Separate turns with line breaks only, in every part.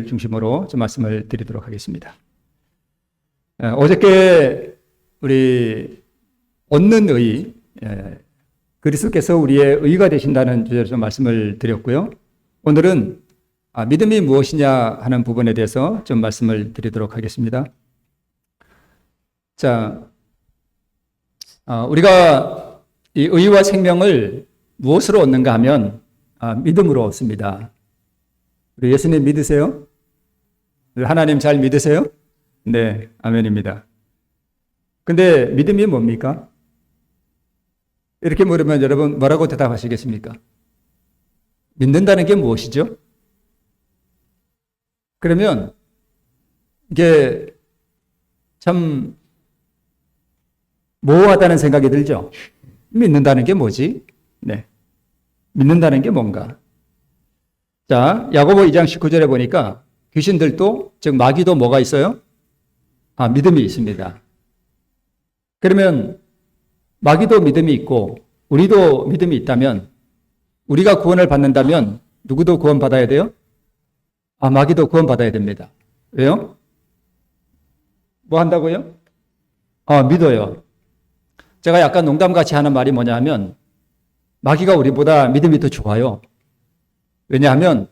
중심으로 좀 말씀을 드리도록 하겠습니다. 어저께 우리 얻는 의, 그리스도께서 우리의 의가 되신다는 주제로 좀 말씀을 드렸고요. 오늘은 믿음이 무엇이냐 하는 부분에 대해서 좀 말씀을 드리도록 하겠습니다. 자, 우리가 이 의와 생명을 무엇으로 얻는가 하면 믿음으로 얻습니다. 우리 예수님 믿으세요? 하나님 잘 믿으세요? 네, 아멘입니다. 근데 믿음이 뭡니까? 이렇게 물으면 여러분 뭐라고 대답하시겠습니까? 믿는다는 게 무엇이죠? 그러면 이게 참 모호하다는 생각이 들죠? 믿는다는 게 뭐지? 네, 믿는다는 게 뭔가? 자, 야고보 2장 19절에 보니까 귀신들도, 즉 마귀도 뭐가 있어요? 믿음이 있습니다. 그러면 마귀도 믿음이 있고 우리도 믿음이 있다면, 우리가 구원을 받는다면 누구도 구원받아야 돼요? 마귀도 구원받아야 됩니다. 왜요? 뭐 한다고요? 믿어요. 제가 약간 농담같이 하는 말이 뭐냐 하면, 마귀가 우리보다 믿음이 더 좋아요. 왜냐하면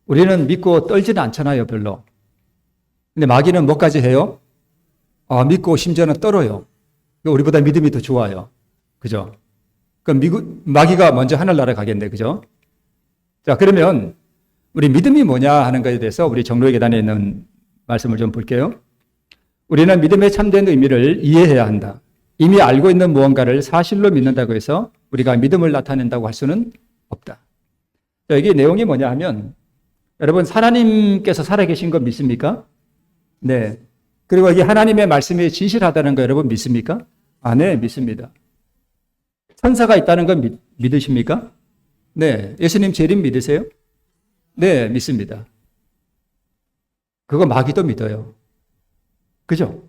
우리는 믿고 떨지는 않잖아요, 별로. 근데 마귀는 뭐까지 해요? 믿고 심지어는 떨어요. 우리보다 믿음이 더 좋아요. 그죠? 그럼 마귀가 먼저 하늘나라 가겠네, 그죠? 자, 그러면 우리 믿음이 뭐냐 하는 것에 대해서 우리 정로의 계단에 있는 말씀을 좀 볼게요. 우리는 믿음의 참된 의미를 이해해야 한다. 이미 알고 있는 무언가를 사실로 믿는다고 해서 우리가 믿음을 나타낸다고 할 수는 없다. 자, 이게 내용이 뭐냐 하면, 여러분 하나님께서 살아계신 거 믿습니까? 네. 그리고 이게 하나님의 말씀이 진실하다는 거 여러분 믿습니까? 네, 믿습니다. 천사가 있다는 건 믿으십니까? 네. 예수님 재림 믿으세요? 네, 믿습니다. 그거 마귀도 믿어요. 그죠?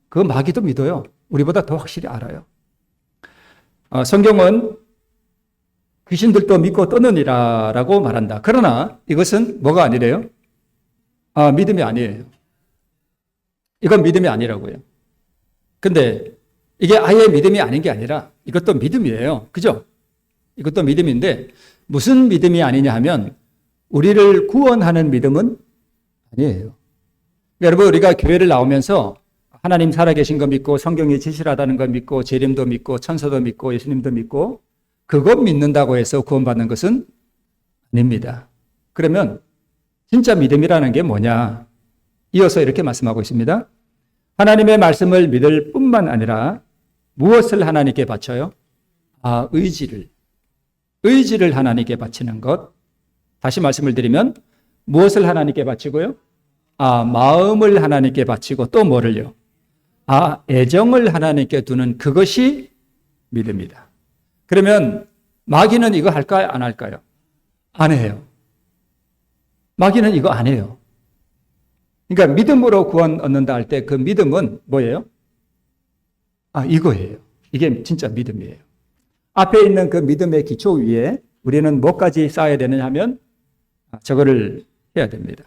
그거 마귀도 믿어요. 우리보다 더 확실히 알아요. 성경은 귀신들도 믿고 떠느니라 라고 말한다. 그러나 이것은 뭐가 아니래요? 믿음이 아니에요. 이건 믿음이 아니라고요. 근데 이게 아예 믿음이 아닌 게 아니라 이것도 믿음이에요. 그죠? 이것도 믿음인데 무슨 믿음이 아니냐 하면 우리를 구원하는 믿음은 아니에요. 여러분, 우리가 교회를 나오면서 하나님 살아계신 거 믿고 성경이 진실하다는 거 믿고 재림도 믿고 천사도 믿고 예수님도 믿고 그것 믿는다고 해서 구원받는 것은 아닙니다. 그러면 진짜 믿음이라는 게 뭐냐? 이어서 이렇게 말씀하고 있습니다. 하나님의 말씀을 믿을 뿐만 아니라 무엇을 하나님께 바쳐요? 의지를 하나님께 바치는 것. 다시 말씀을 드리면 무엇을 하나님께 바치고요? 마음을 하나님께 바치고 또 뭐를요? 애정을 하나님께 두는 그것이 믿음이다. 그러면 마귀는 이거 할까요? 안 할까요? 안 해요. 마귀는 이거 안 해요. 그러니까 믿음으로 구원 얻는다 할 때 그 믿음은 뭐예요? 이거예요. 이게 진짜 믿음이에요. 앞에 있는 그 믿음의 기초 위에 우리는 뭐까지 쌓아야 되느냐 하면 저거를 해야 됩니다.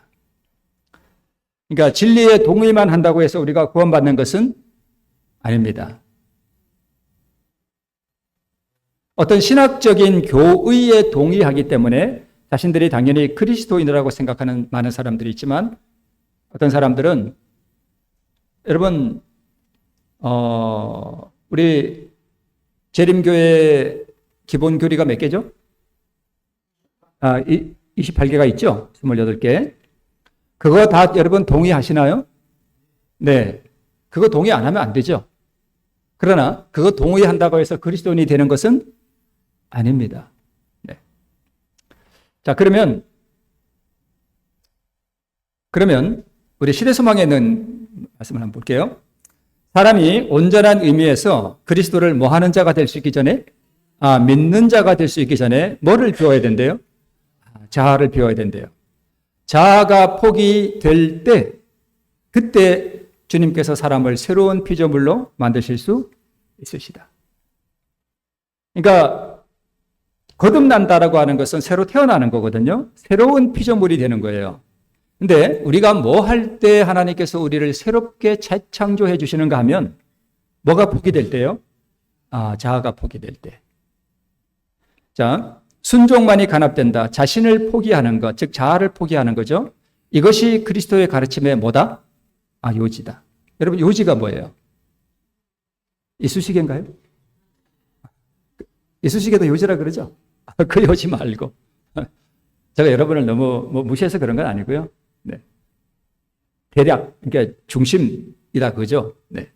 그러니까 진리에 동의만 한다고 해서 우리가 구원받는 것은 아닙니다. 어떤 신학적인 교의에 동의하기 때문에 자신들이 당연히 그리스도인이라고 생각하는 많은 사람들이 있지만, 어떤 사람들은, 여러분, 우리 재림교회 기본 교리가 몇 개죠? 28개가 있죠? 28개. 그거 다 여러분 동의하시나요? 네. 그거 동의 안 하면 안 되죠? 그러나 그거 동의한다고 해서 그리스도인이 되는 것은 아닙니다. 네. 자, 그러면 우리 시대소망에 있는 말씀을 한번 볼게요. 사람이 온전한 의미에서 그리스도를 뭐 하는 자가 될 수 있기 전에, 믿는 자가 될 수 있기 전에 뭐를 비워야 된대요? 자아를 비워야 된대요. 자아가 포기될 때, 그때 주님께서 사람을 새로운 피조물로 만드실 수 있으시다. 그러니까 거듭난다라고 하는 것은 새로 태어나는 거거든요. 새로운 피조물이 되는 거예요. 근데 우리가 뭐 할 때 하나님께서 우리를 새롭게 재창조해 주시는가 하면 뭐가 포기될 때요? 자아가 포기될 때. 자, 순종만이 간합된다. 자신을 포기하는 것, 즉 자아를 포기하는 거죠. 이것이 그리스도의 가르침의 뭐다? 요지다. 여러분, 요지가 뭐예요? 이쑤시개인가요? 이쑤시개도 요지라 그러죠? 그 요지 말고. 제가 여러분을 너무 무시해서 그런 건 아니고요. 네. 대략, 그러니까 중심이다 그죠? 네.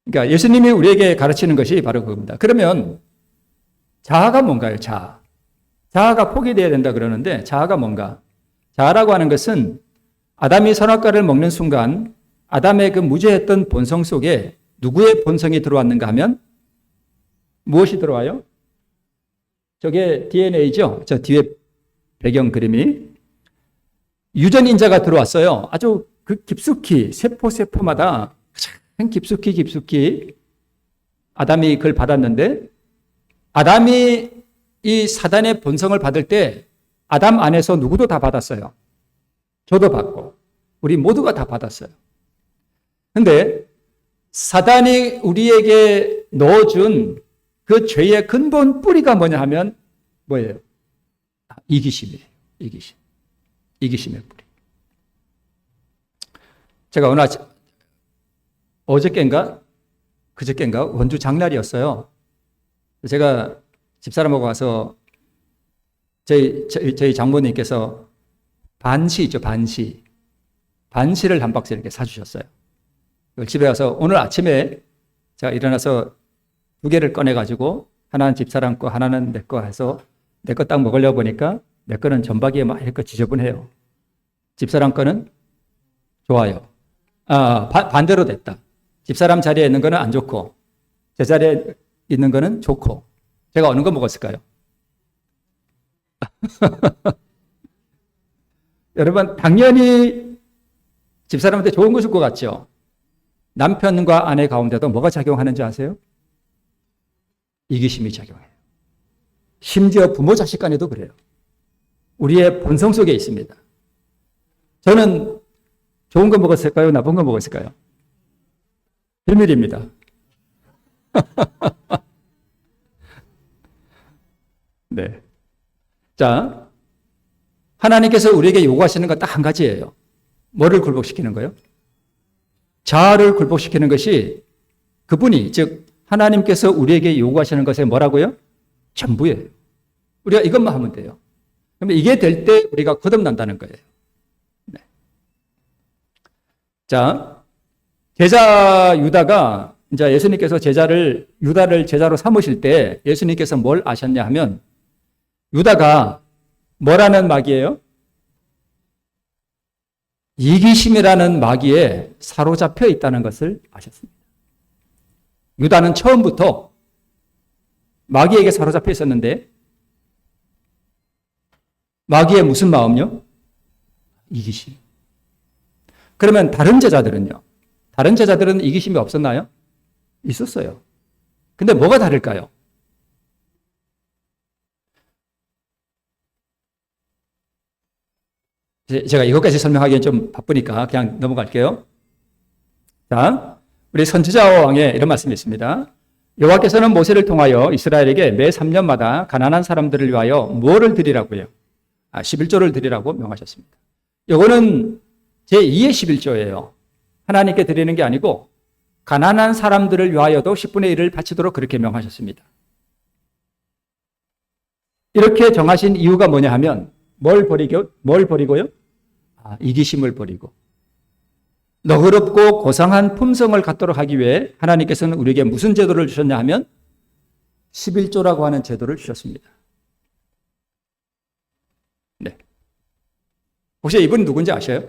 그러니까 예수님이 우리에게 가르치는 것이 바로 그겁니다. 그러면 자아가 뭔가요? 자아가 포기되어야 된다 그러는데 자아가 뭔가? 자아라고 하는 것은 아담이 선악과를 먹는 순간 아담의 그 무죄했던 본성 속에 누구의 본성이 들어왔는가 하면 무엇이 들어와요? 저게 DNA죠. 저 뒤에 배경 그림이. 유전인자가 들어왔어요. 아주 그 깊숙이 세포마다 가장 깊숙이 아담이 그걸 받았는데 아담이 이 사단의 본성을 받을 때 아담 안에서 누구도 다 받았어요. 저도 받고 우리 모두가 다 받았어요. 근데 사단이 우리에게 넣어준 그 죄의 근본 뿌리가 뭐냐 하면 뭐예요? 이기심이에요. 이기심의 뿌리. 제가 오늘 어저께인가 그저께인가 원주 장날이었어요. 제가 집사람하고 가서 저희 장모님께서 반시 있죠, 반시를 한 박스 이렇게 사주셨어요. 집에 와서 오늘 아침에 제가 일어나서 2개를 꺼내가지고 하나는 집사람 거, 하나는 내 거 해서 내 거 딱 먹으려고 보니까 내 거는 전박이에 막 이렇게 지저분해요. 집사람 거는 좋아요. 반대로 됐다. 집사람 자리에 있는 거는 안 좋고 제 자리에 있는 거는 좋고 제가 어느 거 먹었을까요? 여러분 당연히 집사람한테 좋은 거 줄 것 같죠? 남편과 아내 가운데도 뭐가 작용하는지 아세요? 이기심이 작용해요. 심지어 부모 자식 간에도 그래요. 우리의 본성 속에 있습니다. 저는 좋은 거 먹었을까요? 나쁜 거 먹었을까요? 비밀입니다. 네. 자, 하나님께서 우리에게 요구하시는 건 딱 한 가지예요. 뭐를 굴복시키는 거예요? 자아를 굴복시키는 것이 그분이, 즉 하나님께서 우리에게 요구하시는 것에 뭐라고요? 전부예요. 우리가 이것만 하면 돼요. 그러면 이게 될 때 우리가 거듭난다는 거예요. 네. 자, 제자 유다가 이제 예수님께서 유다를 제자로 삼으실 때 예수님께서 뭘 아셨냐 하면 유다가 뭐라는 마귀예요? 이기심이라는 마귀에 사로잡혀 있다는 것을 아셨습니다. 유다는 처음부터 마귀에게 사로잡혀 있었는데 마귀의 무슨 마음요? 이기심. 그러면 다른 제자들은요? 다른 제자들은 이기심이 없었나요? 있었어요. 근데 뭐가 다를까요? 제가 이것까지 설명하기엔 좀 바쁘니까 그냥 넘어갈게요. 자, 우리 선지자 왕의 이런 말씀이 있습니다. 여호와께서는 모세를 통하여 이스라엘에게 매 3년마다 가난한 사람들을 위하여 무엇을 드리라고요? 11조를 드리라고 명하셨습니다. 이거는 제2의 11조예요. 하나님께 드리는 게 아니고 가난한 사람들을 위하여도 10분의 1을 바치도록 그렇게 명하셨습니다. 이렇게 정하신 이유가 뭐냐 하면 뭘 버리고요? 이기심을 버리고 너그럽고 고상한 품성을 갖도록 하기 위해 하나님께서는 우리에게 무슨 제도를 주셨냐 하면 11조라고 하는 제도를 주셨습니다. 네. 혹시 이분이 누군지 아셔요?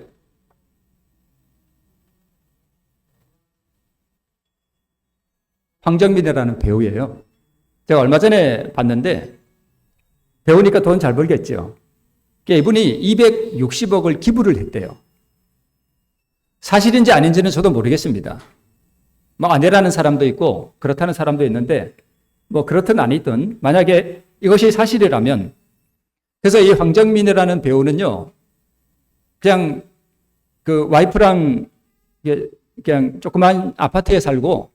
황정민이라는 배우예요. 제가 얼마 전에 봤는데 배우니까 돈 잘 벌겠죠. 이분이 260억을 기부를 했대요. 사실인지 아닌지는 저도 모르겠습니다. 아니라는 사람도 있고 그렇다는 사람도 있는데 그렇든 아니든 만약에 이것이 사실이라면 그래서 이 황정민이라는 배우는요 그냥 그 와이프랑 그냥 조그만 아파트에 살고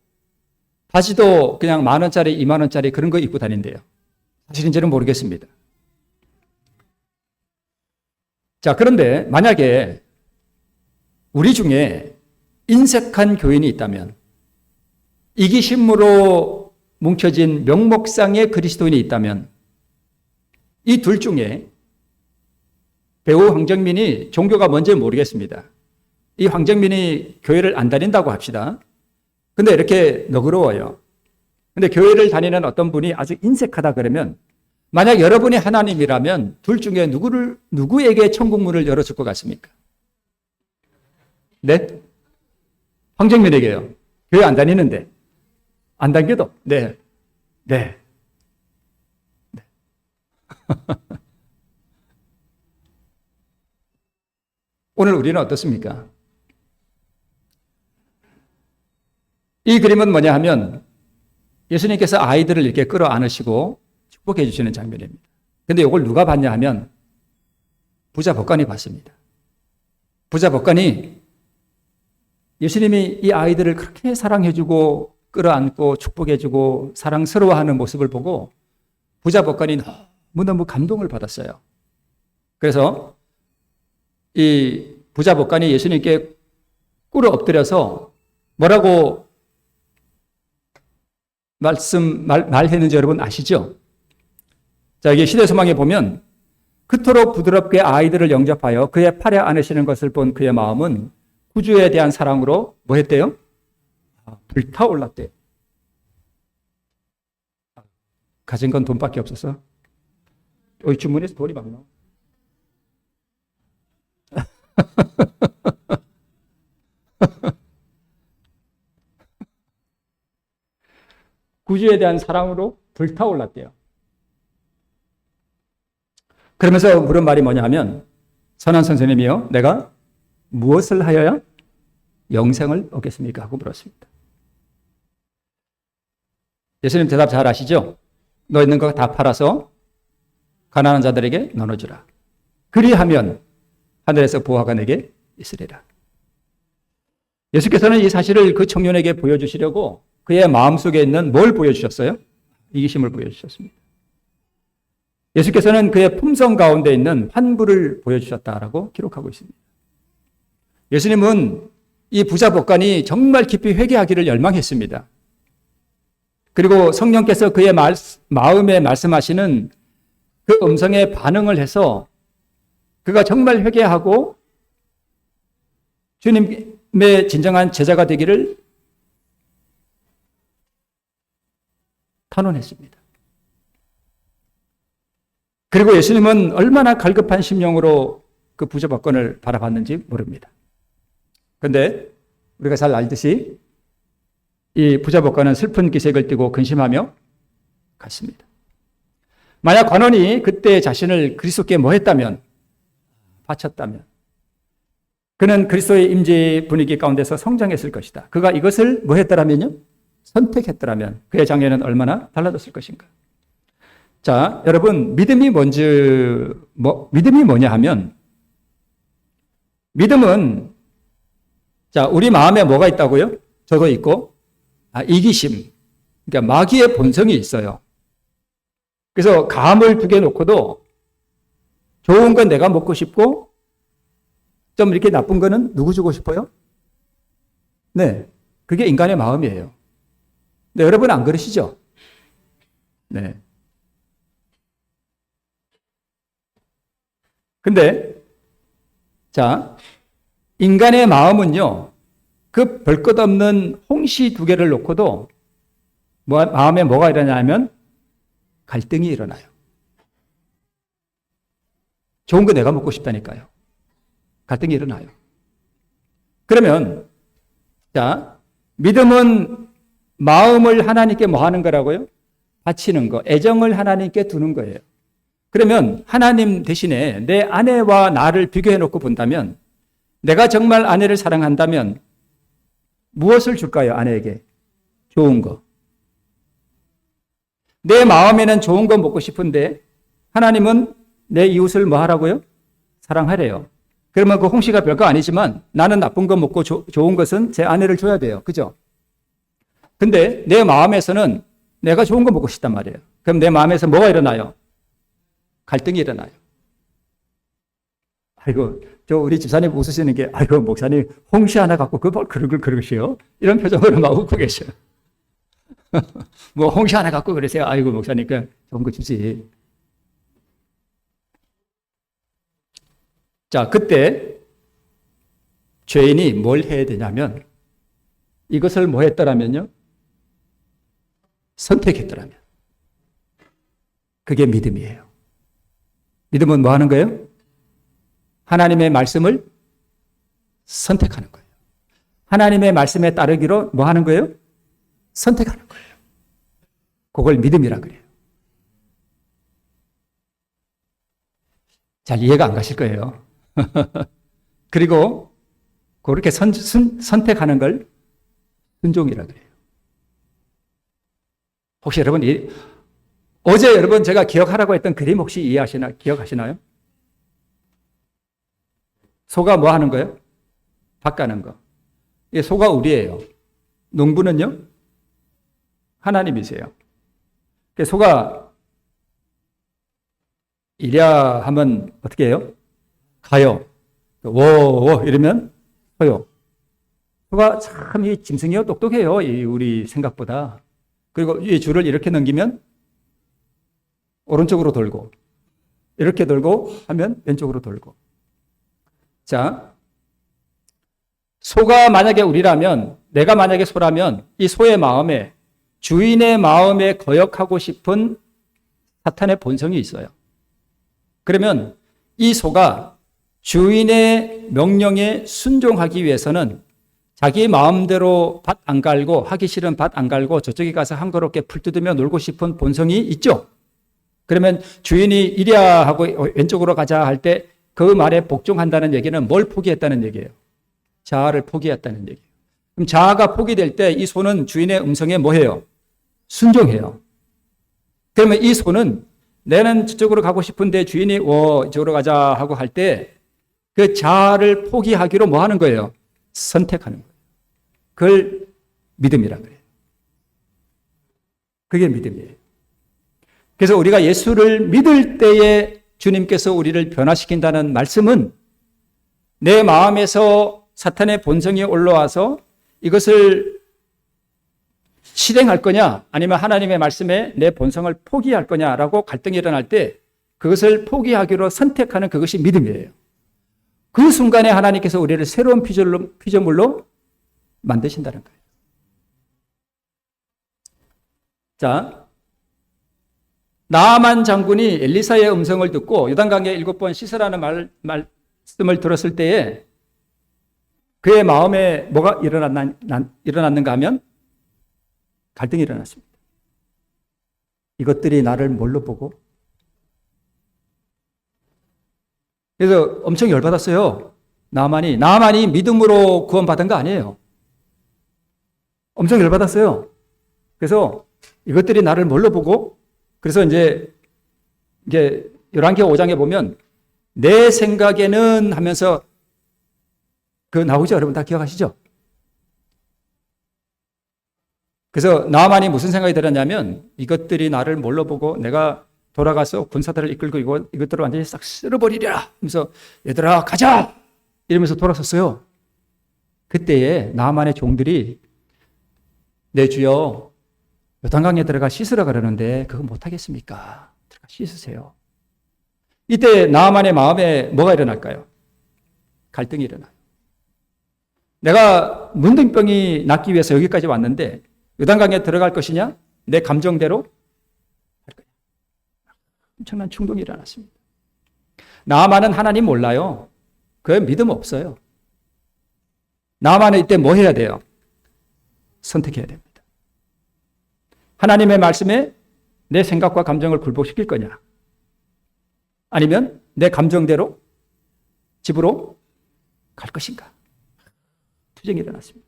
바지도 그냥 10,000원짜리, 20,000원짜리 그런 거 입고 다닌대요. 사실인지는 모르겠습니다. 자, 그런데 만약에 우리 중에 인색한 교인이 있다면, 이기심으로 뭉쳐진 명목상의 그리스도인이 있다면, 이 둘 중에 배우 황정민이 종교가 뭔지 모르겠습니다. 이 황정민이 교회를 안 다닌다고 합시다. 근데 이렇게 너그러워요. 근데 교회를 다니는 어떤 분이 아주 인색하다 그러면, 만약 여러분이 하나님이라면 둘 중에 누구에게 천국문을 열어줄 것 같습니까? 네? 황정민에게요. 교회 안 다니는데. 안 다녀도. 네. 네. 네. 오늘 우리는 어떻습니까? 이 그림은 뭐냐 하면 예수님께서 아이들을 이렇게 끌어안으시고 축복해 주시는 장면입니다. 근데 이걸 누가 봤냐 하면 부자 법관이 봤습니다. 부자 법관이 예수님이 이 아이들을 그렇게 사랑해주고 끌어안고 축복해주고 사랑스러워하는 모습을 보고 부자 법관이 너무너무 감동을 받았어요. 그래서 이 부자 법관이 예수님께 꿇어 엎드려서 뭐라고 말했는지 여러분 아시죠? 자, 이게 시대소망에 보면 그토록 부드럽게 아이들을 영접하여 그의 팔에 안으시는 것을 본 그의 마음은 구주에 대한 사랑으로 뭐 했대요? 불타올랐대요. 가진 건 돈밖에 없어서 주머니에서 돈이 막 나와. 구주에 대한 사랑으로 불타올랐대요. 그러면서 물은 말이 뭐냐 하면, 선한 선생님이요, 내가 무엇을 하여야 영생을 얻겠습니까? 하고 물었습니다. 예수님 대답 잘 아시죠? 너 있는 거 다 팔아서 가난한 자들에게 나눠주라. 그리하면 하늘에서 보화가 내게 있으리라. 예수께서는 이 사실을 그 청년에게 보여주시려고 그의 마음속에 있는 뭘 보여주셨어요? 이기심을 보여주셨습니다. 예수께서는 그의 품성 가운데 있는 환부를 보여주셨다라고 기록하고 있습니다. 예수님은 이 부자 법관이 정말 깊이 회개하기를 열망했습니다. 그리고 성령께서 그의 마음에 말씀하시는 그 음성에 반응을 해서 그가 정말 회개하고 주님의 진정한 제자가 되기를 탄원했습니다. 그리고 예수님은 얼마나 갈급한 심령으로 그 부자 법관을 바라봤는지 모릅니다. 그런데 우리가 잘 알듯이 이 부자 법관은 슬픈 기색을 띠고 근심하며 갔습니다. 만약 관원이 그때 자신을 그리스도께 뭐 했다면, 바쳤다면, 그는 그리스도의 임재 분위기 가운데서 성장했을 것이다. 그가 이것을 뭐 했더라면요? 선택했더라면 그의 장래는 얼마나 달라졌을 것인가. 자, 여러분, 믿음이 뭐냐 하면, 믿음은, 자, 우리 마음에 뭐가 있다고요? 저도 있고, 이기심. 그러니까 마귀의 본성이 있어요. 그래서 감을 두 개 놓고도 좋은 건 내가 먹고 싶고, 좀 이렇게 나쁜 거는 누구 주고 싶어요? 네. 그게 인간의 마음이에요. 네, 여러분 안 그러시죠? 네. 근데, 자, 인간의 마음은요, 그 별 것 없는 홍시 두 개를 놓고도 마음에 뭐가 일어나냐면 갈등이 일어나요. 좋은 거 내가 먹고 싶다니까요. 갈등이 일어나요. 그러면, 자, 믿음은 마음을 하나님께 뭐 하는 거라고요? 바치는 거, 애정을 하나님께 두는 거예요. 그러면 하나님 대신에 내 아내와 나를 비교해 놓고 본다면, 내가 정말 아내를 사랑한다면 무엇을 줄까요? 아내에게 좋은 거. 내 마음에는 좋은 거 먹고 싶은데 하나님은 내 이웃을 뭐 하라고요? 사랑하래요. 그러면 그 홍시가 별거 아니지만 나는 나쁜 거 먹고 좋은 것은 제 아내를 줘야 돼요. 그죠? 근데 내 마음에서는 내가 좋은 거 먹고 싶단 말이에요. 그럼 내 마음에서 뭐가 일어나요? 갈등이 일어나요. 아이고, 우리 집사님 웃으시는 게, 아이고, 목사님, 홍시 하나 갖고 그걸 그러시요? 이런 표정으로 막 웃고 계셔요. 뭐, 홍시 하나 갖고 그러세요? 아이고, 목사님, 그냥 좋은 거 주지. 자, 그때 죄인이 뭘 해야 되냐면, 이것을 뭐 했더라면요? 선택했더라면. 그게 믿음이에요. 믿음은 뭐 하는 거예요? 하나님의 말씀을 선택하는 거예요. 하나님의 말씀에 따르기로 뭐 하는 거예요? 선택하는 거예요. 그걸 믿음이라 그래요. 잘 이해가 안 가실 거예요. 그리고 그렇게 선택하는 걸 순종이라 그래요. 혹시 여러분, 어제 여러분 제가 기억하라고 했던 그림 혹시 기억하시나요? 소가 뭐 하는 거예요? 밭 가는 거. 이 소가 우리예요. 농부는요? 하나님이세요. 소가 이랴 하면 어떻게 해요? 가요. 워 이러면 서요. 소가 참 이 짐승이요 똑똑해요. 우리 생각보다. 그리고 이 줄을 이렇게 넘기면 오른쪽으로 돌고 이렇게 돌고 하면 왼쪽으로 돌고. 자, 소가 만약에 우리라면, 내가 만약에 소라면 이 소의 마음에, 주인의 마음에 거역하고 싶은 사탄의 본성이 있어요. 그러면 이 소가 주인의 명령에 순종하기 위해서는 자기 마음대로 밭 안 갈고, 하기 싫은 밭 안 갈고 저쪽에 가서 한가롭게 풀 뜯으며 놀고 싶은 본성이 있죠. 그러면 주인이 이랴 하고 왼쪽으로 가자 할 때 그 말에 복종한다는 얘기는 뭘 포기했다는 얘기예요? 자아를 포기했다는 얘기예요. 그럼 자아가 포기될 때 이 소는 주인의 음성에 뭐 해요? 순종해요. 그러면 이 소는 내는 저쪽으로 가고 싶은데 주인이 이쪽으로 가자 하고 할 때 그 자아를 포기하기로 뭐 하는 거예요? 선택하는 거예요. 그걸 믿음이라 그래요. 그게 믿음이에요. 그래서 우리가 예수를 믿을 때에 주님께서 우리를 변화시킨다는 말씀은 내 마음에서 사탄의 본성이 올라와서 이것을 실행할 거냐 아니면 하나님의 말씀에 내 본성을 포기할 거냐라고 갈등이 일어날 때 그것을 포기하기로 선택하는 그것이 믿음이에요. 그 순간에 하나님께서 우리를 새로운 피조물로 만드신다는 거예요. 자, 나아만 장군이 엘리사의 음성을 듣고 요단강에 7번 씻으라는 말씀을 들었을 때에 그의 마음에 뭐가 일어났는가 하면 갈등이 일어났습니다. 이것들이 나를 뭘로 보고? 그래서 엄청 열받았어요. 나아만이 믿음으로 구원받은 거 아니에요. 엄청 열받았어요. 그래서 이것들이 나를 뭘로 보고? 그래서 이제 열왕기하 5장에 보면 내 생각에는 하면서 그 나오죠? 여러분 다 기억하시죠? 그래서 나아만이 무슨 생각이 들었냐면 이것들이 나를 뭘로 보고 내가 돌아가서 군사들을 이끌고 이것들을 완전히 싹 쓸어버리리라 하면서 얘들아 가자! 이러면서 돌아섰어요. 그때에 나아만의 종들이 내 주여 요단강에 들어가 씻으라 그러는데 그거 못하겠습니까? 들어가 씻으세요. 이때 나아만의 마음에 뭐가 일어날까요? 갈등이 일어나요. 내가 문둥병이 낫기 위해서 여기까지 왔는데 요단강에 들어갈 것이냐? 내 감정대로 할 거냐? 엄청난 충동이 일어났습니다. 나아만은 하나님 몰라요. 그 믿음 없어요. 나아만은 이때 뭐 해야 돼요? 선택해야 됩니다. 하나님의 말씀에 내 생각과 감정을 굴복시킬 거냐? 아니면 내 감정대로 집으로 갈 것인가? 투쟁이 일어났습니다.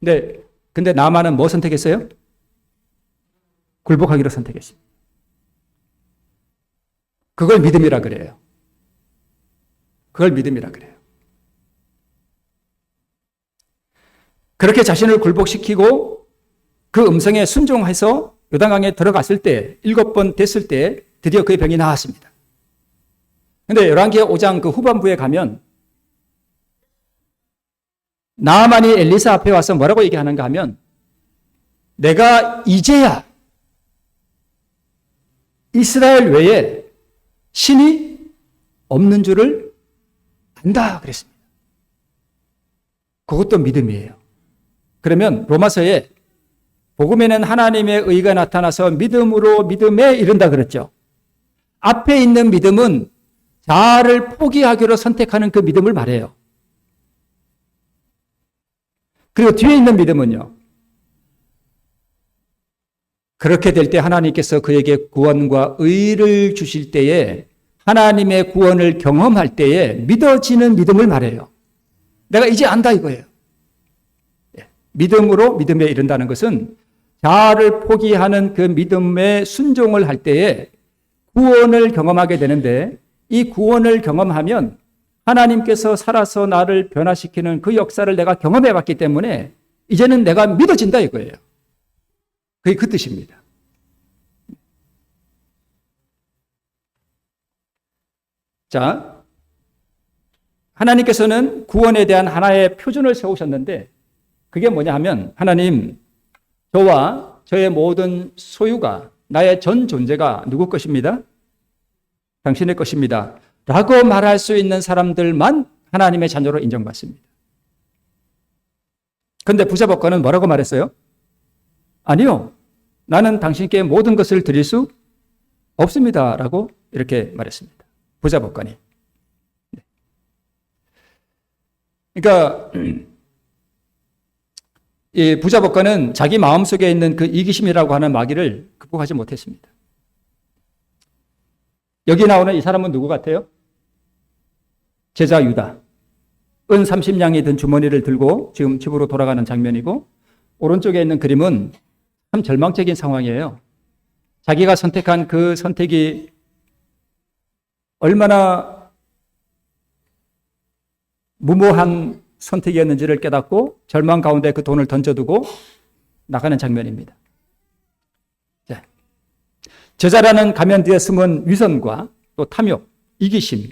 근데 나아만은 뭐 선택했어요? 굴복하기로 선택했습니다. 그걸 믿음이라 그래요. 그걸 믿음이라 그래요. 그렇게 자신을 굴복시키고 그 음성에 순종해서 요단강에 들어갔을 때 7번 됐을 때 드디어 그의 병이 나았습니다. 그런데 열왕기하 5장 그 후반부에 가면 나아만이 엘리사 앞에 와서 뭐라고 얘기하는가 하면 내가 이제야 이스라엘 외에 신이 없는 줄을 안다 그랬습니다. 그것도 믿음이에요. 그러면 로마서에 복음에는 하나님의 의가 나타나서 믿음으로 믿음에 이른다 그랬죠. 앞에 있는 믿음은 자아를 포기하기로 선택하는 그 믿음을 말해요. 그리고 뒤에 있는 믿음은요. 그렇게 될 때 하나님께서 그에게 구원과 의를 주실 때에 하나님의 구원을 경험할 때에 믿어지는 믿음을 말해요. 내가 이제 안다 이거예요. 믿음으로 믿음에 이른다는 것은 자아를 포기하는 그 믿음에 순종을 할 때에 구원을 경험하게 되는데 이 구원을 경험하면 하나님께서 살아서 나를 변화시키는 그 역사를 내가 경험해 봤기 때문에 이제는 내가 믿어진다 이거예요. 그게 그 뜻입니다. 자, 하나님께서는 구원에 대한 하나의 표준을 세우셨는데 그게 뭐냐 하면 하나님 저와 저의 모든 소유가 나의 전 존재가 누구 것입니다? 당신의 것입니다. 라고 말할 수 있는 사람들만 하나님의 자녀로 인정받습니다. 그런데 부자복권은 뭐라고 말했어요? 아니요. 나는 당신께 모든 것을 드릴 수 없습니다. 라고 이렇게 말했습니다. 부자복권이. 그러니까 이 부자복권은 자기 마음속에 있는 그 이기심이라고 하는 마귀를 극복하지 못했습니다. 여기 나오는 이 사람은 누구 같아요? 제자 유다. 은 30냥이 든 주머니를 들고 지금 집으로 돌아가는 장면이고 오른쪽에 있는 그림은 참 절망적인 상황이에요. 자기가 선택한 그 선택이 얼마나 무모한 선택이었는지를 깨닫고 절망 가운데 그 돈을 던져두고 나가는 장면입니다. 제자라는 가면 뒤에 숨은 위선과 또 탐욕, 이기심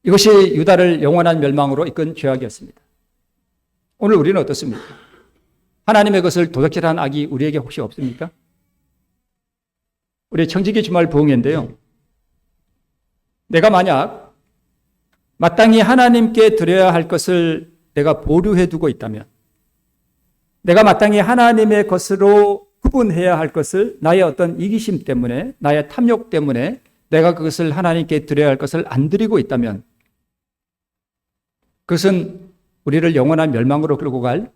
이것이 유다를 영원한 멸망으로 이끈 죄악이었습니다. 오늘 우리는 어떻습니까? 하나님의 것을 도적질한 악이 우리에게 혹시 없습니까? 우리 청지기 주말 부흥회인데요. 내가 만약 마땅히 하나님께 드려야 할 것을 내가 보류해 두고 있다면 내가 마땅히 하나님의 것으로 구분해야 할 것을 나의 어떤 이기심 때문에 나의 탐욕 때문에 내가 그것을 하나님께 드려야 할 것을 안 드리고 있다면 그것은 우리를 영원한 멸망으로 끌고 갈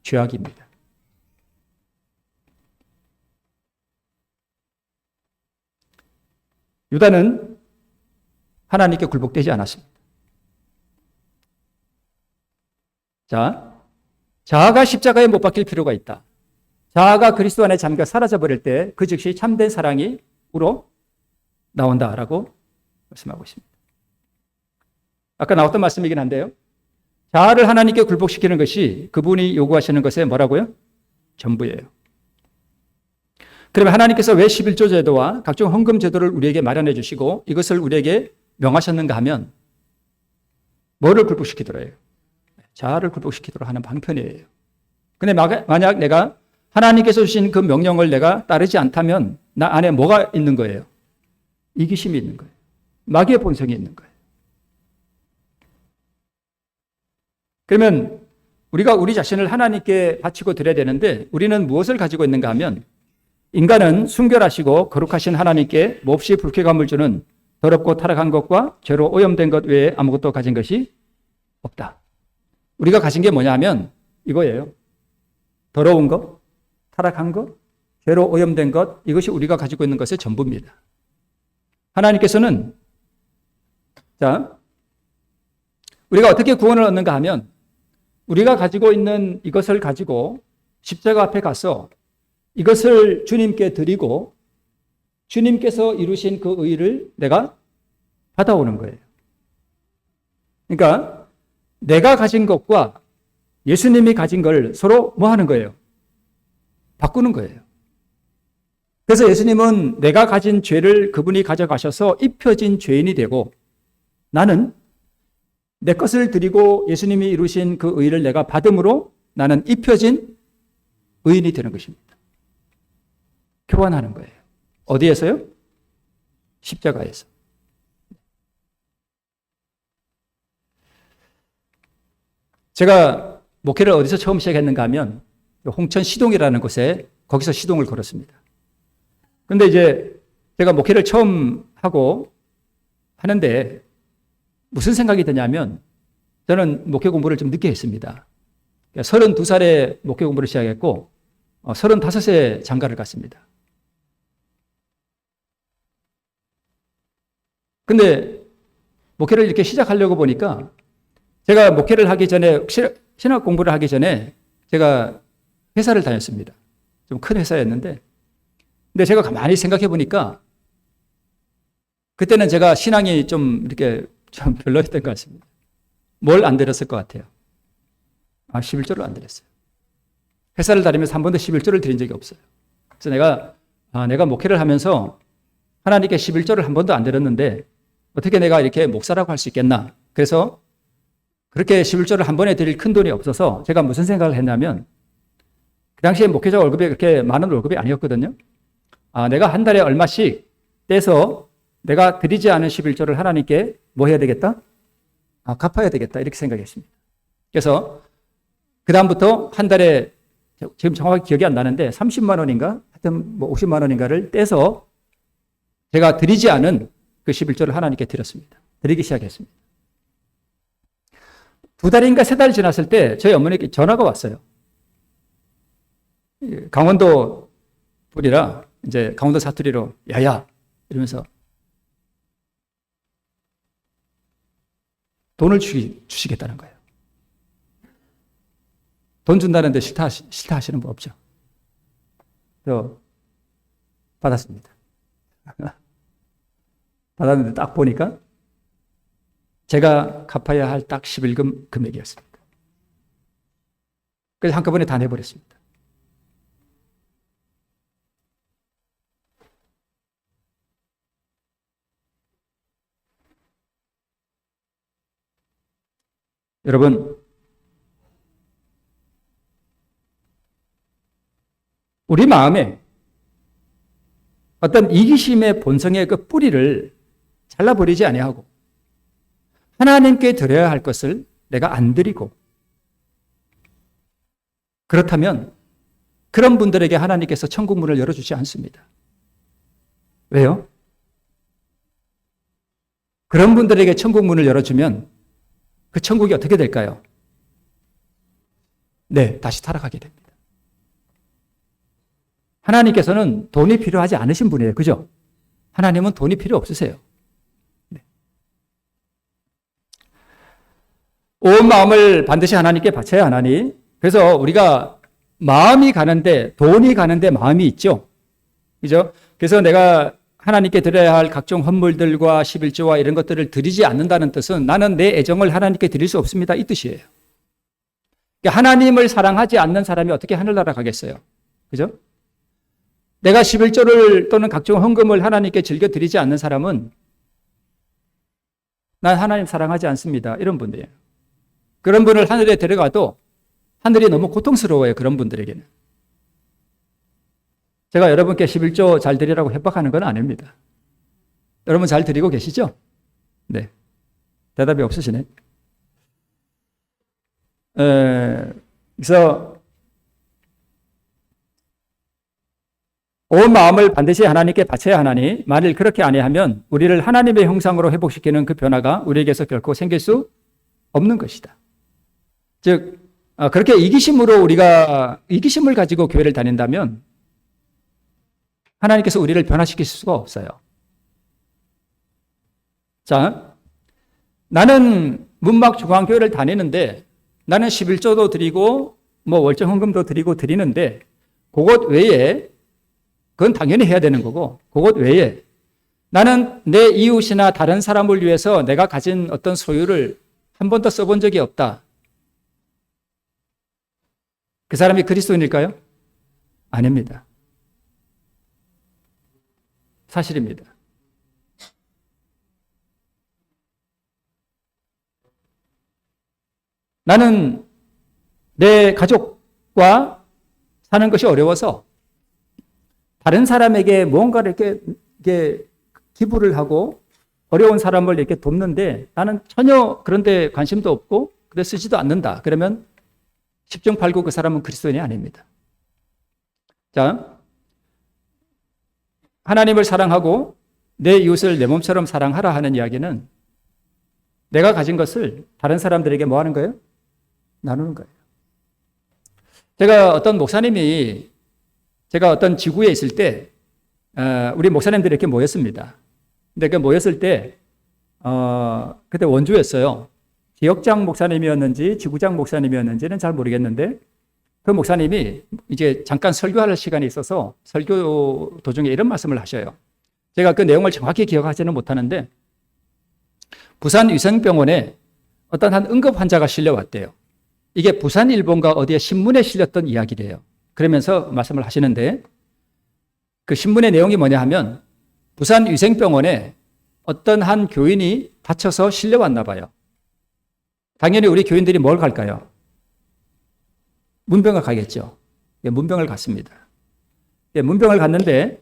죄악입니다. 유다는 하나님께 굴복되지 않았습니다. 자, 자아가 십자가에 못 박힐 필요가 있다. 자아가 그리스도 안에 잠겨 사라져버릴 때 그 즉시 참된 사랑이 우러 나온다라고 말씀하고 있습니다. 아까 나왔던 말씀이긴 한데요. 자아를 하나님께 굴복시키는 것이 그분이 요구하시는 것에 뭐라고요? 전부예요. 그러면 하나님께서 왜 11조 제도와 각종 헌금 제도를 우리에게 마련해 주시고 이것을 우리에게 명하셨는가 하면 뭐를 굴복시키더라 해요? 자아를 굴복시키도록 하는 방편이에요. 근데 만약 내가 하나님께서 주신 그 명령을 내가 따르지 않다면 나 안에 뭐가 있는 거예요? 이기심이 있는 거예요. 마귀의 본성이 있는 거예요. 그러면 우리가 우리 자신을 하나님께 바치고 드려야 되는데 우리는 무엇을 가지고 있는가 하면 인간은 순결하시고 거룩하신 하나님께 몹시 불쾌감을 주는 더럽고 타락한 것과 죄로 오염된 것 외에 아무것도 가진 것이 없다. 우리가 가진 게 뭐냐면 이거예요. 더러운 것, 타락한 것, 죄로 오염된 것, 이것이 우리가 가지고 있는 것의 전부입니다. 하나님께서는 자, 우리가 어떻게 구원을 얻는가 하면 우리가 가지고 있는 이것을 가지고 십자가 앞에 가서 이것을 주님께 드리고 주님께서 이루신 그 의를 내가 받아오는 거예요. 그러니까 내가 가진 것과 예수님이 가진 걸 서로 뭐 하는 거예요? 바꾸는 거예요. 그래서 예수님은 내가 가진 죄를 그분이 가져가셔서 입혀진 죄인이 되고 나는 내 것을 드리고 예수님이 이루신 그 의를 내가 받음으로 나는 입혀진 의인이 되는 것입니다. 교환하는 거예요. 어디에서요? 십자가에서. 제가 목회를 어디서 처음 시작했는가 하면 홍천 시동이라는 곳에 거기서 시동을 걸었습니다. 근데 이제 제가 목회를 처음 하고 하는데 무슨 생각이 드냐면 저는 목회 공부를 좀 늦게 했습니다. 32살에 목회 공부를 시작했고 35세 장가를 갔습니다. 근데 목회를 이렇게 시작하려고 보니까 제가 목회를 하기 전에 신학 공부를 하기 전에 제가 회사를 다녔습니다. 좀 큰 회사였는데 근데 제가 가만히 생각해 보니까 그때는 제가 신앙이 좀 이렇게 좀 별로였던 것 같습니다. 뭘 안 드렸을 것 같아요? 11조를 안 드렸어요. 회사를 다니면서 한 번도 11조를 드린 적이 없어요. 그래서 내가 목회를 하면서 하나님께 11조를 한 번도 안 드렸는데 어떻게 내가 이렇게 목사라고 할 수 있겠나? 그래서 그렇게 11조를 한 번에 드릴 큰 돈이 없어서 제가 무슨 생각을 했냐면 그 당시에 목회자 월급이 그렇게 많은 월급이 아니었거든요. 내가 한 달에 얼마씩 떼서 내가 드리지 않은 11조를 하나님께 뭐 해야 되겠다? 갚아야 되겠다. 이렇게 생각했습니다. 그래서 그 다음부터 한 달에 지금 정확히 기억이 안 나는데 30만 원인가 하여튼 뭐 50만 원인가를 떼서 제가 드리지 않은 그 11조를 하나님께 드렸습니다. 드리기 시작했습니다. 2달인가 3달 지났을 때 저희 어머니께 전화가 왔어요. 강원도 분이라 이제 강원도 사투리로 야야 이러면서 돈을 주시겠다는 거예요. 돈 준다는데 싫다 하시는 분 없죠? 그래서 받았습니다. 받았는데 딱 보니까 제가 갚아야 할 딱 11금 금액이었습니다. 그래서 한꺼번에 다 내버렸습니다. 여러분, 우리 마음에 어떤 이기심의 본성의 그 뿌리를 잘라버리지 아니하고 하나님께 드려야 할 것을 내가 안 드리고 그렇다면 그런 분들에게 하나님께서 천국 문을 열어주지 않습니다. 왜요? 그런 분들에게 천국 문을 열어주면 그 천국이 어떻게 될까요? 네, 다시 타락하게 됩니다. 하나님께서는 돈이 필요하지 않으신 분이에요. 그죠? 하나님은 돈이 필요 없으세요. 네. 온 마음을 반드시 하나님께 바쳐야 하나니 그래서 우리가 마음이 가는데 돈이 가는데 마음이 있죠. 그죠? 그래서 내가 하나님께 드려야 할 각종 헌물들과 11조와 이런 것들을 드리지 않는다는 뜻은 나는 내 애정을 하나님께 드릴 수 없습니다. 이 뜻이에요. 하나님을 사랑하지 않는 사람이 어떻게 하늘나라 가겠어요? 그죠? 내가 11조를 또는 각종 헌금을 하나님께 즐겨 드리지 않는 사람은 난 하나님 사랑하지 않습니다. 이런 분들이에요. 그런 분을 하늘에 데려가도 하늘이 너무 고통스러워요. 그런 분들에게는. 제가 여러분께 11조 잘 드리라고 협박하는 건 아닙니다. 여러분 잘 드리고 계시죠? 네. 대답이 없으시네. 그래서 온 마음을 반드시 하나님께 바쳐야 하나니 만일 그렇게 아니하면 우리를 하나님의 형상으로 회복시키는 그 변화가 우리에게서 결코 생길 수 없는 것이다. 즉 그렇게 우리가 이기심을 가지고 교회를 다닌다면 하나님께서 우리를 변화시킬 수가 없어요. 자, 나는 문막중앙교회를 다니는데 나는 11조도 드리고 월정 헌금도 드리는데 그것 외에 그건 당연히 해야 되는 거고 그것 외에 나는 내 이웃이나 다른 사람을 위해서 내가 가진 어떤 소유를 한 번도 써본 적이 없다. 그 사람이 그리스도인일까요? 아닙니다. 사실입니다. 나는 내 가족과 사는 것이 어려워서 다른 사람에게 뭔가를 이렇게 기부를 하고 어려운 사람을 이렇게 돕는데 나는 전혀 그런 데 관심도 없고 그래 쓰지도 않는다. 그러면 10중 8구 그 사람은 그리스도인이 아닙니다. 자, 하나님을 사랑하고 내 이웃을 내 몸처럼 사랑하라 하는 이야기는 내가 가진 것을 다른 사람들에게 뭐 하는 거예요? 나누는 거예요. 제가 어떤 목사님이 제가 어떤 지구에 있을 때 우리 목사님들이 이렇게 모였습니다. 근데 그 모였을 때 그때 원주였어요. 지역장 목사님이었는지 지구장 목사님이었는지는 잘 모르겠는데 그 목사님이 이제 잠깐 설교할 시간이 있어서 설교 도중에 이런 말씀을 하셔요. 제가 그 내용을 정확히 기억하지는 못하는데 부산위생병원에 어떤 한 응급 환자가 실려왔대요. 이게 부산일보인가 어디에 신문에 실렸던 이야기래요. 그러면서 말씀을 하시는데 그 신문의 내용이 뭐냐 하면 부산위생병원에 어떤 한 교인이 다쳐서 실려왔나 봐요. 당연히 우리 교인들이 뭘 갈까요? 문병을 가겠죠. 예, 문병을 갔습니다. 예, 문병을 갔는데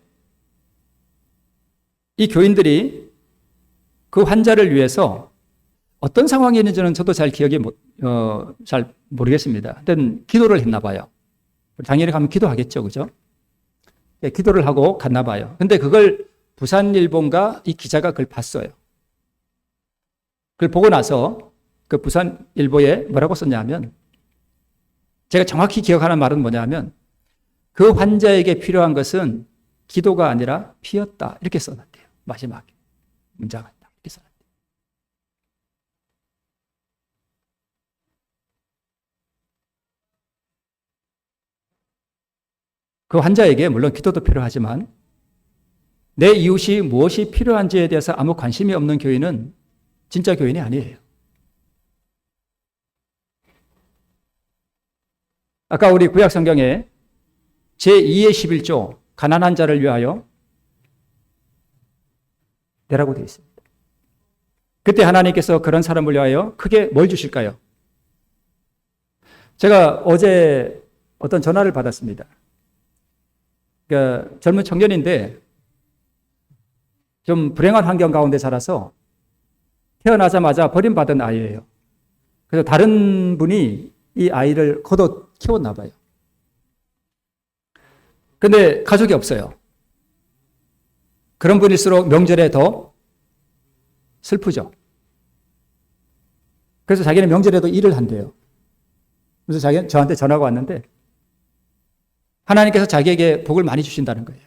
이 교인들이 그 환자를 위해서 어떤 상황이 있는지는 저도 잘 기억이 잘 모르겠습니다. 하여튼 기도를 했나 봐요. 당연히 가면 기도하겠죠. 그죠? 예, 기도를 하고 갔나 봐요. 근데 그걸 부산일보인가 이 기자가 그걸 봤어요. 그걸 보고 나서 그 부산일보에 뭐라고 썼냐면 제가 정확히 기억하는 말은 뭐냐면 그 환자에게 필요한 것은 기도가 아니라 피였다. 이렇게 써놨대요. 마지막에. 문장을 딱 이렇게 써놨대요. 그 환자에게 물론 기도도 필요하지만 내 이웃이 무엇이 필요한지에 대해서 아무 관심이 없는 교인은 진짜 교인이 아니에요. 아까 우리 구약 성경에 제2의 11조 가난한 자를 위하여 내라고 되어 있습니다. 그때 하나님께서 그런 사람을 위하여 크게 뭘 주실까요? 제가 어제 어떤 전화를 받았습니다. 그러니까 젊은 청년인데 좀 불행한 환경 가운데 자라서 태어나자마자 버림받은 아이예요. 그래서 다른 분이 이 아이를 걷어 키웠나 봐요. 근데 가족이 없어요. 그런 분일수록 명절에 더 슬프죠. 그래서 자기는 명절에도 일을 한대요. 그래서 자기는 저한테 전화가 왔는데 하나님께서 자기에게 복을 많이 주신다는 거예요.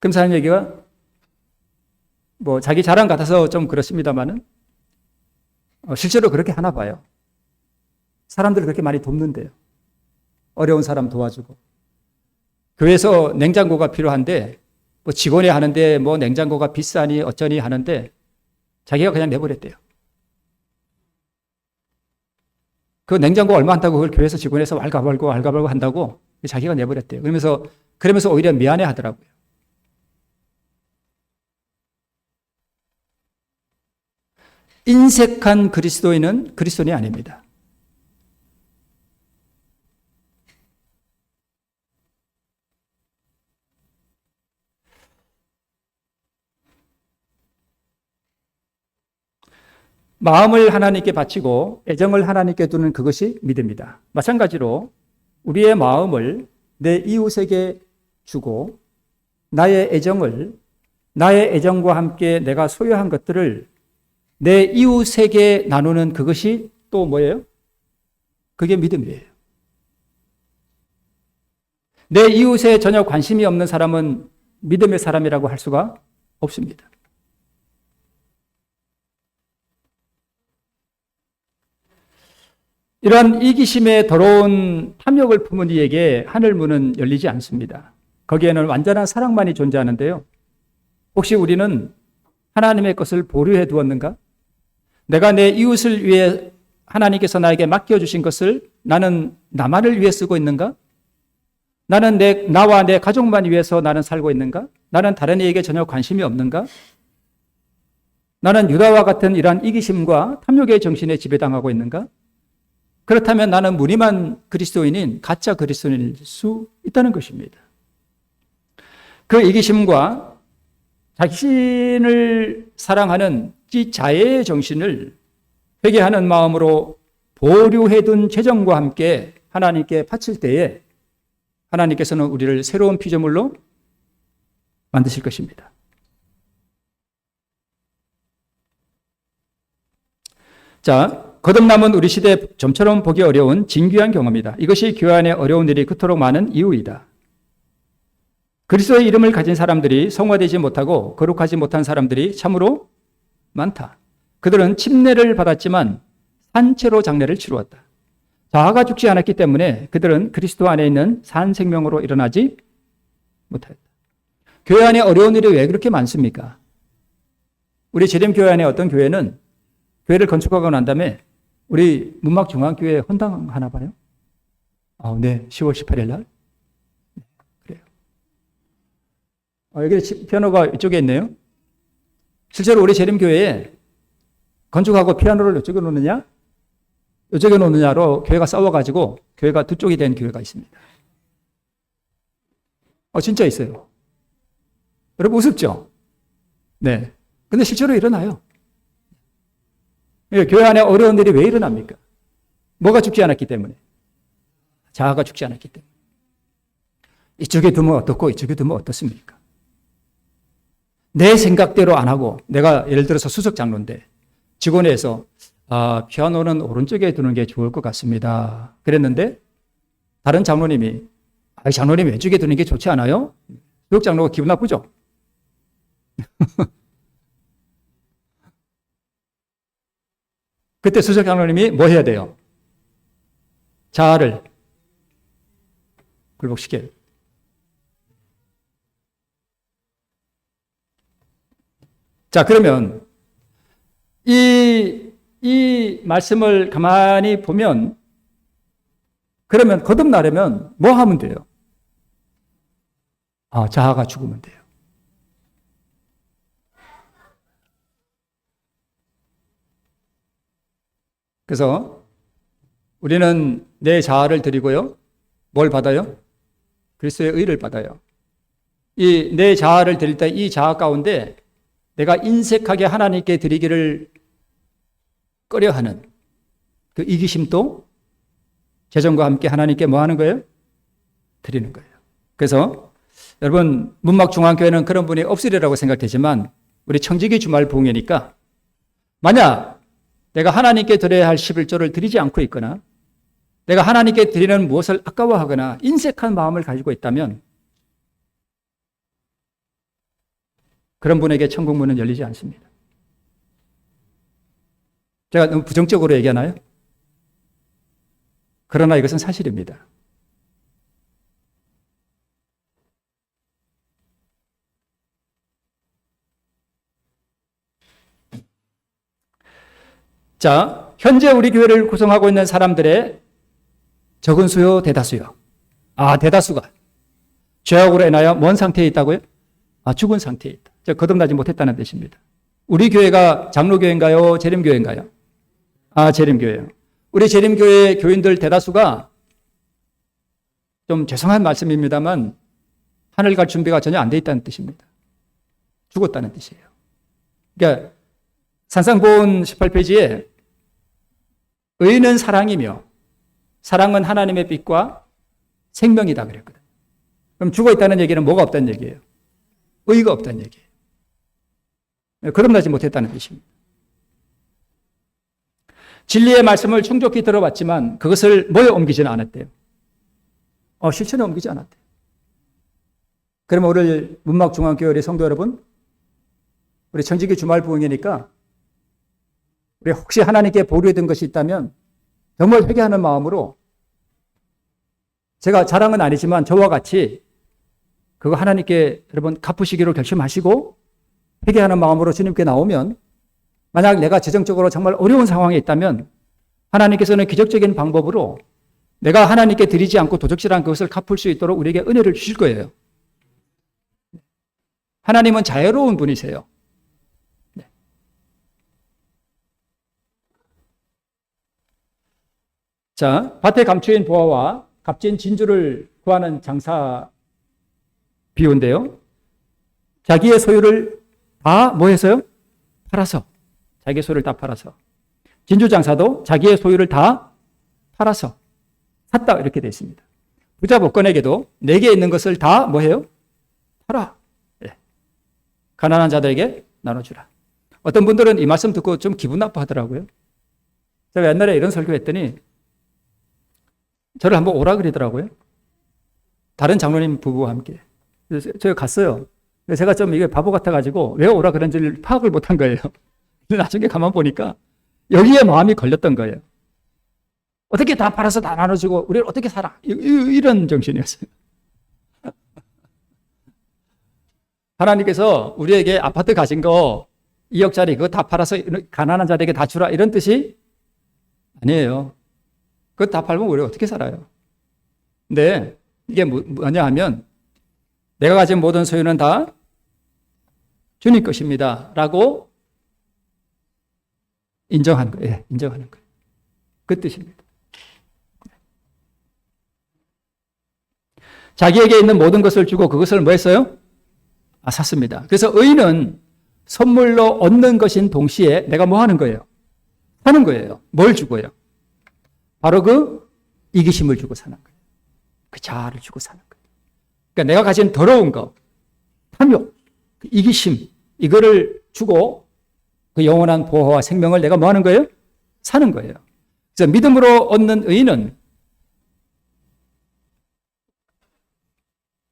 그럼 사람 얘기가 뭐 자기 자랑 같아서 좀 그렇습니다만은 실제로 그렇게 하나 봐요. 사람들을 그렇게 많이 돕는데요. 어려운 사람 도와주고. 교회에서 냉장고가 필요한데 뭐 직원이 하는데 뭐 냉장고가 비싸니 어쩌니 하는데 자기가 그냥 내버렸대요. 그 냉장고 얼마 한다고 그걸 교회에서 직원에서 왈가왈고 한다고 자기가 내버렸대요. 그러면서 오히려 미안해 하더라고요. 인색한 그리스도인은 그리스도인이 아닙니다. 마음을 하나님께 바치고 애정을 하나님께 두는 그것이 믿음이다. 마찬가지로 우리의 마음을 내 이웃에게 주고 나의 애정과 함께 내가 소유한 것들을 내 이웃에게 나누는 그것이 또 뭐예요? 그게 믿음이에요. 내 이웃에 전혀 관심이 없는 사람은 믿음의 사람이라고 할 수가 없습니다. 이러한 이기심에 더러운 탐욕을 품은 이에게 하늘 문은 열리지 않습니다. 거기에는 완전한 사랑만이 존재하는데요. 혹시 우리는 하나님의 것을 보류해 두었는가? 내가 내 이웃을 위해 하나님께서 나에게 맡겨주신 것을 나는 나만을 위해 쓰고 있는가? 나는 나와 내 가족만 위해서 나는 살고 있는가? 나는 다른 이에게 전혀 관심이 없는가? 나는 유다와 같은 이러한 이기심과 탐욕의 정신에 지배당하고 있는가? 그렇다면 나는 무늬만 그리스도인인 가짜 그리스도인일 수 있다는 것입니다. 그 이기심과 자신을 사랑하는 이 자애의 정신을 회개하는 마음으로 보류해둔 재정과 함께 하나님께 바칠 때에 하나님께서는 우리를 새로운 피조물로 만드실 것입니다. 자, 거듭남은 우리 시대에 좀처럼 보기 어려운 진귀한 경험이다. 이것이 교회 안에 어려운 일이 그토록 많은 이유이다. 그리스도의 이름을 가진 사람들이 성화되지 못하고 거룩하지 못한 사람들이 참으로 많다. 그들은 침례를 받았지만 산채로 장례를 치루었다. 자아가 죽지 않았기 때문에 그들은 그리스도 안에 있는 산 생명으로 일어나지 못하였다. 교회 안에 어려운 일이 왜 그렇게 많습니까? 우리 재림교회 안에 어떤 교회는 교회를 건축하고 난 다음에 우리 문막중앙교회 헌당하나 봐요? 네. 10월 18일 날. 그래요. 여기 피아노가 이쪽에 있네요. 실제로 우리 재림교회에 건축하고 피아노를 이쪽에 놓느냐, 이쪽에 놓느냐로 교회가 싸워가지고 교회가 두 쪽이 된 교회가 있습니다. 진짜 있어요. 여러분 우습죠? 네. 근데 실제로 일어나요. 교회 안에 어려운 일이 왜 일어납니까? 뭐가 죽지 않았기 때문에. 자아가 죽지 않았기 때문에. 이쪽에 두면 어떻고 이쪽에 두면 어떻습니까? 내 생각대로 안 하고 내가 예를 들어서 수석 장로인데 직원에서 피아노는 오른쪽에 두는 게 좋을 것 같습니다. 그랬는데 다른 장로님이 장로님 왼쪽에 두는 게 좋지 않아요? 수석 장로가 기분 나쁘죠? 그때 수석 장로님이 뭐 해야 돼요? 자아를 굴복시켜요. 자, 그러면 이 말씀을 가만히 보면 그러면 거듭나려면 뭐 하면 돼요? 자아가 죽으면 돼요. 그래서 우리는 내 자아를 드리고요. 뭘 받아요? 그리스도의 의를 받아요. 이 내 자아를 드릴 때 이 자아 가운데 내가 인색하게 하나님께 드리기를 꺼려하는 그 이기심도 재정과 함께 하나님께 뭐 하는 거예요? 드리는 거예요. 그래서 여러분 문막중앙교회는 그런 분이 없으리라고 생각되지만 우리 청지기 주말 부흥회니까 만약 내가 하나님께 드려야 할 11조를 드리지 않고 있거나 내가 하나님께 드리는 무엇을 아까워하거나 인색한 마음을 가지고 있다면 그런 분에게 천국 문은 열리지 않습니다. 제가 너무 부정적으로 얘기하나요? 그러나 이것은 사실입니다. 자, 현재 우리 교회를 구성하고 있는 사람들의 적은 수요, 대다수요. 대다수가 죄악으로 인하여 뭔 상태에 있다고요? 죽은 상태에 있다. 거듭나지 못했다는 뜻입니다. 우리 교회가 장로교회인가요? 재림교회인가요? 재림교회예요. 우리 재림교회 교인들 대다수가 좀 죄송한 말씀입니다만 하늘 갈 준비가 전혀 안 돼 있다는 뜻입니다. 죽었다는 뜻이에요. 그러니까 산상보훈 18페이지에 의는 사랑이며 사랑은 하나님의 빛과 생명이다 그랬거든요. 그럼 죽어 있다는 얘기는 뭐가 없다는 얘기예요? 의가 없다는 얘기예요. 거듭나지 못했다는 뜻입니다. 진리의 말씀을 충족히 들어봤지만 그것을 뭐에 옮기지는 않았대요. 실천에 옮기지 않았대요. 그러면 오늘 문막중앙교회 우리 성도 여러분, 우리 청지기 주말 부흥이니까 우리 혹시 하나님께 보류된 것이 있다면 정말 회개하는 마음으로 제가 자랑은 아니지만 저와 같이 그거 하나님께 여러분 갚으시기로 결심하시고 회개하는 마음으로 주님께 나오면 만약 내가 재정적으로 정말 어려운 상황에 있다면 하나님께서는 기적적인 방법으로 내가 하나님께 드리지 않고 도적질한 그것을 갚을 수 있도록 우리에게 은혜를 주실 거예요. 하나님은 자유로운 분이세요. 네. 자, 밭에 감추인 보화와 값진 진주를 구하는 장사 비유인데요. 자기의 소유를 다 뭐 해서요? 팔아서. 자기의 소유를 다 팔아서. 진주 장사도 자기의 소유를 다 팔아서 샀다 이렇게 되어 있습니다. 부자 복권에게도 내게 있는 것을 다 뭐 해요? 팔아. 네. 가난한 자들에게 나눠주라. 어떤 분들은 이 말씀 듣고 좀 기분 나빠하더라고요. 제가 옛날에 이런 설교했더니 저를 한번 오라 그러더라고요. 다른 장로님 부부와 함께. 그래서 제가 갔어요. 제가 좀 이게 바보 같아가지고 왜 오라 그런지를 파악을 못한 거예요. 나중에 가만 보니까 여기에 마음이 걸렸던 거예요. 어떻게 다 팔아서 다 나눠주고 우리를 어떻게 살아? 이런 정신이었어요. 하나님께서 우리에게 아파트 가진 거 2억짜리 그거 다 팔아서 가난한 자들에게 다 주라 이런 뜻이 아니에요. 그거 다 팔면 우리 어떻게 살아요? 근데 이게 뭐냐 하면 내가 가진 모든 소유는 다 주님 것입니다 라고 인정하는 거예요. 예, 인정하는 거예요. 그 뜻입니다. 자기에게 있는 모든 것을 주고 그것을 뭐 했어요? 샀습니다. 그래서 의인은 선물로 얻는 것인 동시에 내가 뭐 하는 거예요? 사는 거예요. 뭘 주고요? 바로 그 이기심을 주고 사는 거예요. 그 자아를 주고 사는 거예요. 그러니까 내가 가진 더러운 거, 탐욕, 그 이기심, 이거를 주고 그 영원한 보호와 생명을 내가 뭐 하는 거예요? 사는 거예요. 그래서 믿음으로 얻는 의인은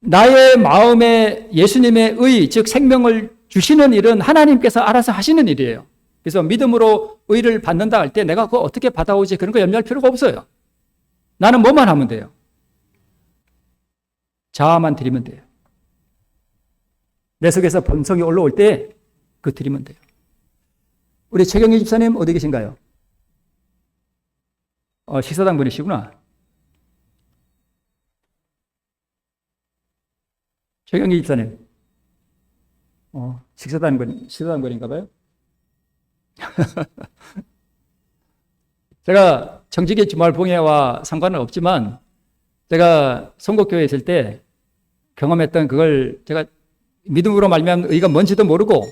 나의 마음에 예수님의 의, 즉 생명을 주시는 일은 하나님께서 알아서 하시는 일이에요. 그래서 믿음으로 의를 받는다 할 때 내가 그거 어떻게 받아오지 그런 거 염려할 필요가 없어요. 나는 뭐만 하면 돼요? 자아만 드리면 돼요. 내 속에서 본성이 올라올 때 그 드리면 돼요. 우리 최경희 집사님 어디 계신가요? 식사당 분이시구나. 최경희 집사님. 식사당 분인가 봐요. 제가 정직히 주말 봉예와 상관은 없지만 제가 선곡교회에 있을 때 경험했던 그걸 제가 믿음으로 말미암은 의가 뭔지도 모르고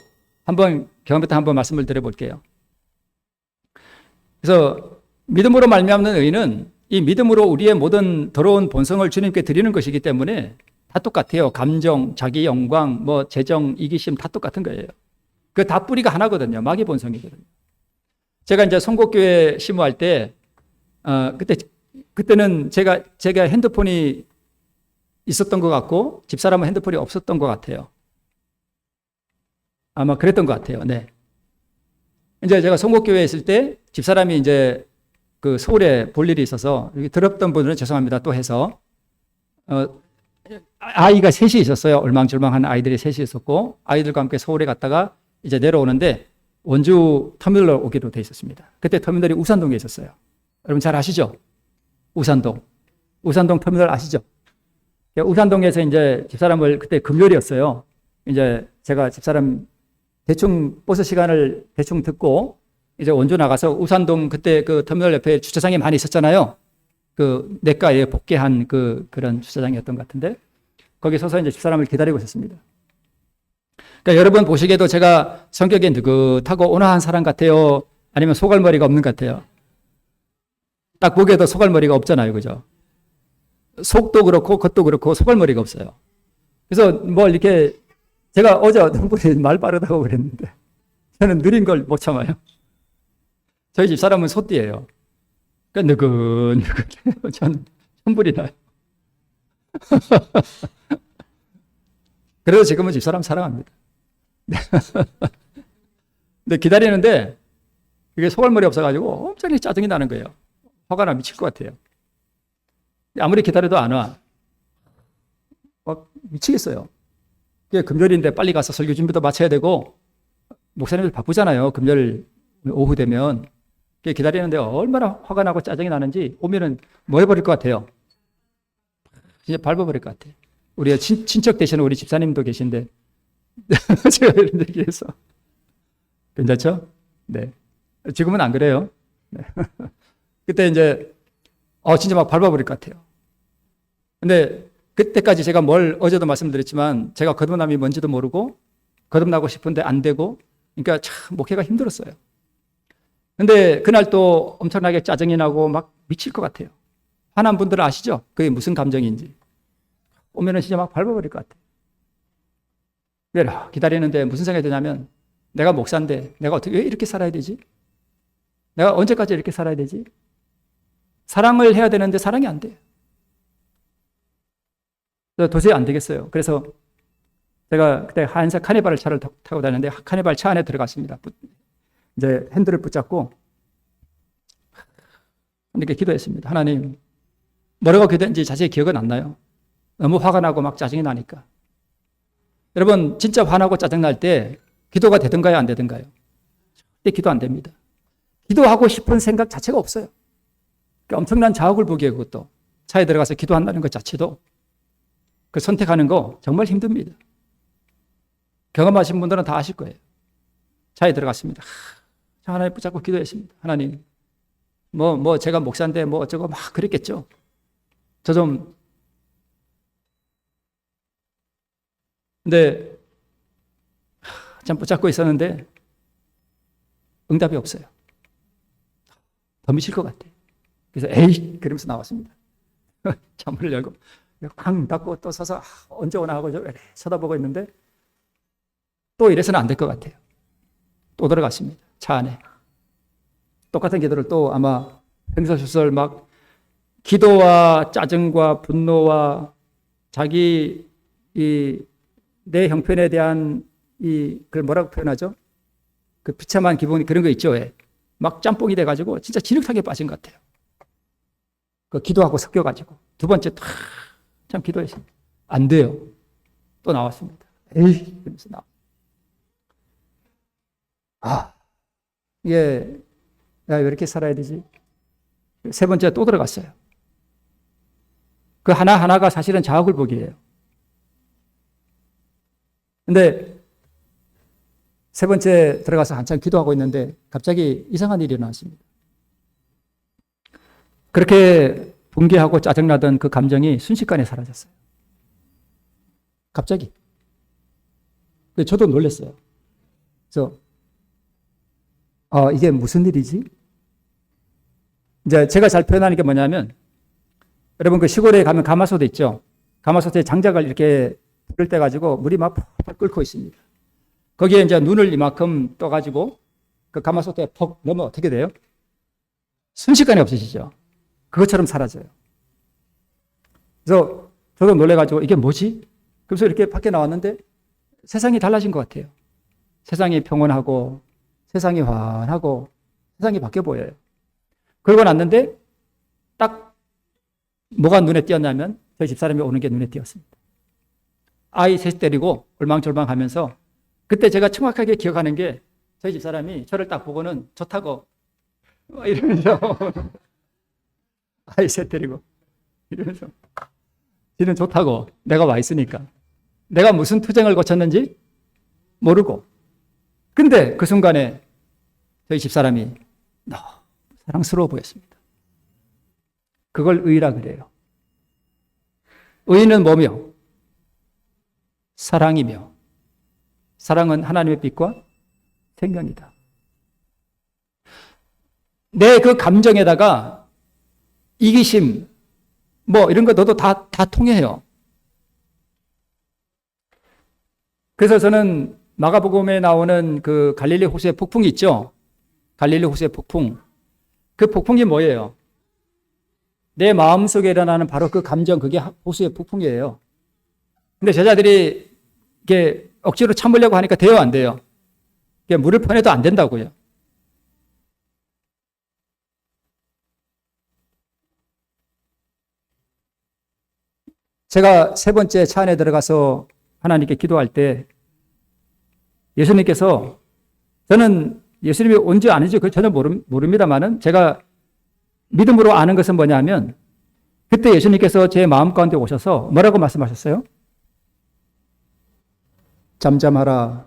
한번 경험했던 한번 말씀을 드려볼게요. 그래서 믿음으로 말미암는 의는 이 믿음으로 우리의 모든 더러운 본성을 주님께 드리는 것이기 때문에 다 똑같아요. 감정, 자기 영광, 뭐 재정, 이기심 다 똑같은 거예요. 그 다 뿌리가 하나거든요. 마귀 본성이거든요. 제가 이제 선곡교회 심호할 때 그때는 제가 핸드폰이 있었던 것 같고 집사람은 핸드폰이 없었던 것 같아요. 아마 그랬던 것 같아요. 네. 이제 제가 선곡교회에 있을 때 집사람이 이제 그 서울에 볼 일이 있어서 여기 들었던 분들은 죄송합니다. 또 해서 아이가 셋이 있었어요. 얼망졸망한 아이들이 셋이 있었고 아이들과 함께 서울에 갔다가 이제 내려오는데 원주 터미널로 오기로 돼 있었습니다. 그때 터미널이 우산동에 있었어요. 여러분 잘 아시죠? 우산동 터미널 아시죠? 우산동에서 이제 집사람을 그때 금요일이었어요. 이제 제가 집사람 대충 버스 시간을 대충 듣고 이제 원주 나가서 우산동 그때 그 터미널 옆에 주차장이 많이 있었잖아요. 그 내과에 복귀한 그런 주차장이었던 것 같은데 거기 서서 이제 집사람을 기다리고 있었습니다. 그러니까 여러분 보시기에도 제가 성격이 느긋하고 온화한 사람 같아요? 아니면 소갈머리가 없는 것 같아요? 딱 보기에도 소갈머리가 없잖아요. 그죠? 속도 그렇고 겉도 그렇고 소갈머리가 없어요. 그래서 뭐 이렇게 제가 어제 어떤 분이 말 빠르다고 그랬는데 저는 느린 걸 못 참아요. 저희 집사람은 소띠예요. 그러니까 느긋느긋해요. 저는 천불이 나요. 그래서 지금은 집사람 사랑합니다. 근데 기다리는데 이게 소갈머리 없어가지고 엄청 짜증이 나는 거예요. 화가 나 미칠 것 같아요. 아무리 기다려도 안 와. 미치겠어요. 금요일인데 빨리 가서 설교 준비도 마쳐야 되고 목사님들 바쁘잖아요. 금요일 오후 되면. 기다리는데 얼마나 화가 나고 짜증이 나는지 오면은 뭐 해버릴 것 같아요? 진짜 밟아버릴 것 같아요. 우리 친척 되시는 우리 집사님도 계신데 제가 이런 얘기해서 괜찮죠? 네. 지금은 안 그래요. 네. 그때 이제 진짜 막 밟아버릴 것 같아요. 근데 그때까지 제가 어제도 말씀드렸지만 제가 거듭남이 뭔지도 모르고 거듭나고 싶은데 안 되고 그러니까 참 목회가 힘들었어요. 근데 그날 또 엄청나게 짜증이 나고 막 미칠 것 같아요. 화난 분들은 아시죠? 그게 무슨 감정인지. 오면은 진짜 막 밟아버릴 것 같아요. 그래라 기다리는데 무슨 생각이 드냐면 내가 목사인데 내가 어떻게 왜 이렇게 살아야 되지? 내가 언제까지 이렇게 살아야 되지? 사랑을 해야 되는데 사랑이 안 돼요. 도저히 안 되겠어요. 그래서 제가 그때 하얀색 카니발 차를 타고 다녔는데 카니발 차 안에 들어갔습니다. 이제 핸들을 붙잡고 이렇게 기도했습니다. 하나님, 뭐라고 기도했는지 자세히 기억은 안 나요. 너무 화가 나고 막 짜증이 나니까. 여러분, 진짜 화나고 짜증날 때 기도가 되든가요, 안 되든가요? 절대 기도 안 됩니다. 기도하고 싶은 생각 자체가 없어요. 그러니까 엄청난 자학을 보기에 그것도 차에 들어가서 기도한다는 것 자체도 그 선택하는 거 정말 힘듭니다. 경험하신 분들은 다 아실 거예요. 차에 들어갔습니다. 하나님 붙잡고 기도했습니다. 하나님, 제가 목사인데 어쩌고 막 그랬겠죠. 근데 참 붙잡고 있었는데 응답이 없어요. 더 미칠 것 같아요. 그래서 에이! 그러면서 나왔습니다. 창문을 열고 쾅 닫고 또 서서 언제 오나 하고 쳐다보고 있는데 또 이래서는 안 될 것 같아요. 또 들어갔습니다. 차 안에. 똑같은 기도를 또 아마 횡설수설 막 기도와 짜증과 분노와 자기 내 형편에 대한 그걸 뭐라고 표현하죠? 그 비참한 기분 그런 거 있죠. 왜? 막 짬뽕이 돼가지고 진짜 진흙탕에 빠진 것 같아요. 그 기도하고 섞여가지고 두 번째 참 기도했습니다. 안 돼요. 또 나왔습니다. 에이, 그러면서 이게 왜 이렇게 살아야 되지? 세 번째 또 들어갔어요. 그 하나하나가 사실은 자학을 보기예요. 근데 세 번째 들어가서 한참 기도하고 있는데 갑자기 이상한 일이 일어났습니다. 그렇게 분개하고 짜증나던 그 감정이 순식간에 사라졌어요. 갑자기. 저도 놀랐어요. 그래서 이게 무슨 일이지? 이제 제가 잘 표현하는 게 뭐냐면 여러분 그 시골에 가면 가마솥 있죠? 가마솥에 장작을 이렇게 불을 때 가지고 물이 막 펄펄 끓고 있습니다. 거기에 이제 눈을 이만큼 떠가지고 그 가마솥에 퍽 넣으면 어떻게 돼요? 순식간에 없어지죠. 그것처럼 사라져요. 그래서 저도 놀래가지고 이게 뭐지? 그래서 이렇게 밖에 나왔는데 세상이 달라진 것 같아요. 세상이 평온하고 세상이 환하고 세상이 바뀌어 보여요. 그러고 났는데 딱 뭐가 눈에 띄었냐면 저희 집사람이 오는 게 눈에 띄었습니다. 아이 셋 때리고 얼망졸망하면서 그때 제가 정확하게 기억하는 게 저희 집사람이 저를 딱 보고는 좋다고 이러면서 아이 셋 때리고 이러면서 지는 좋다고 내가 와 있으니까 내가 무슨 투쟁을 거쳤는지 모르고 근데 그 순간에 저희 집사람이 너무 사랑스러워 보였습니다. 그걸 의라 그래요. 의는 뭐며? 사랑이며 사랑은 하나님의 빛과 생명이다. 내 그 감정에다가 이기심 이런 거 너도 다 통해요. 그래서 저는 마가복음에 나오는 그 갈릴리 호수의 폭풍이 있죠. 갈릴리 호수의 폭풍. 그 폭풍이 뭐예요? 내 마음속에 일어나는 바로 그 감정, 그게 호수의 폭풍이에요. 근데 제자들이 이게 억지로 참으려고 하니까 돼요, 안 돼요? 이게 물을 퍼내도 안 된다고요. 제가 세 번째 차 안에 들어가서 하나님께 기도할 때 예수님께서 저는 예수님이 온지 아닌지 그 전혀 모릅니다만은 제가 믿음으로 아는 것은 뭐냐면 그때 예수님께서 제 마음 가운데 오셔서 뭐라고 말씀하셨어요? 잠잠하라,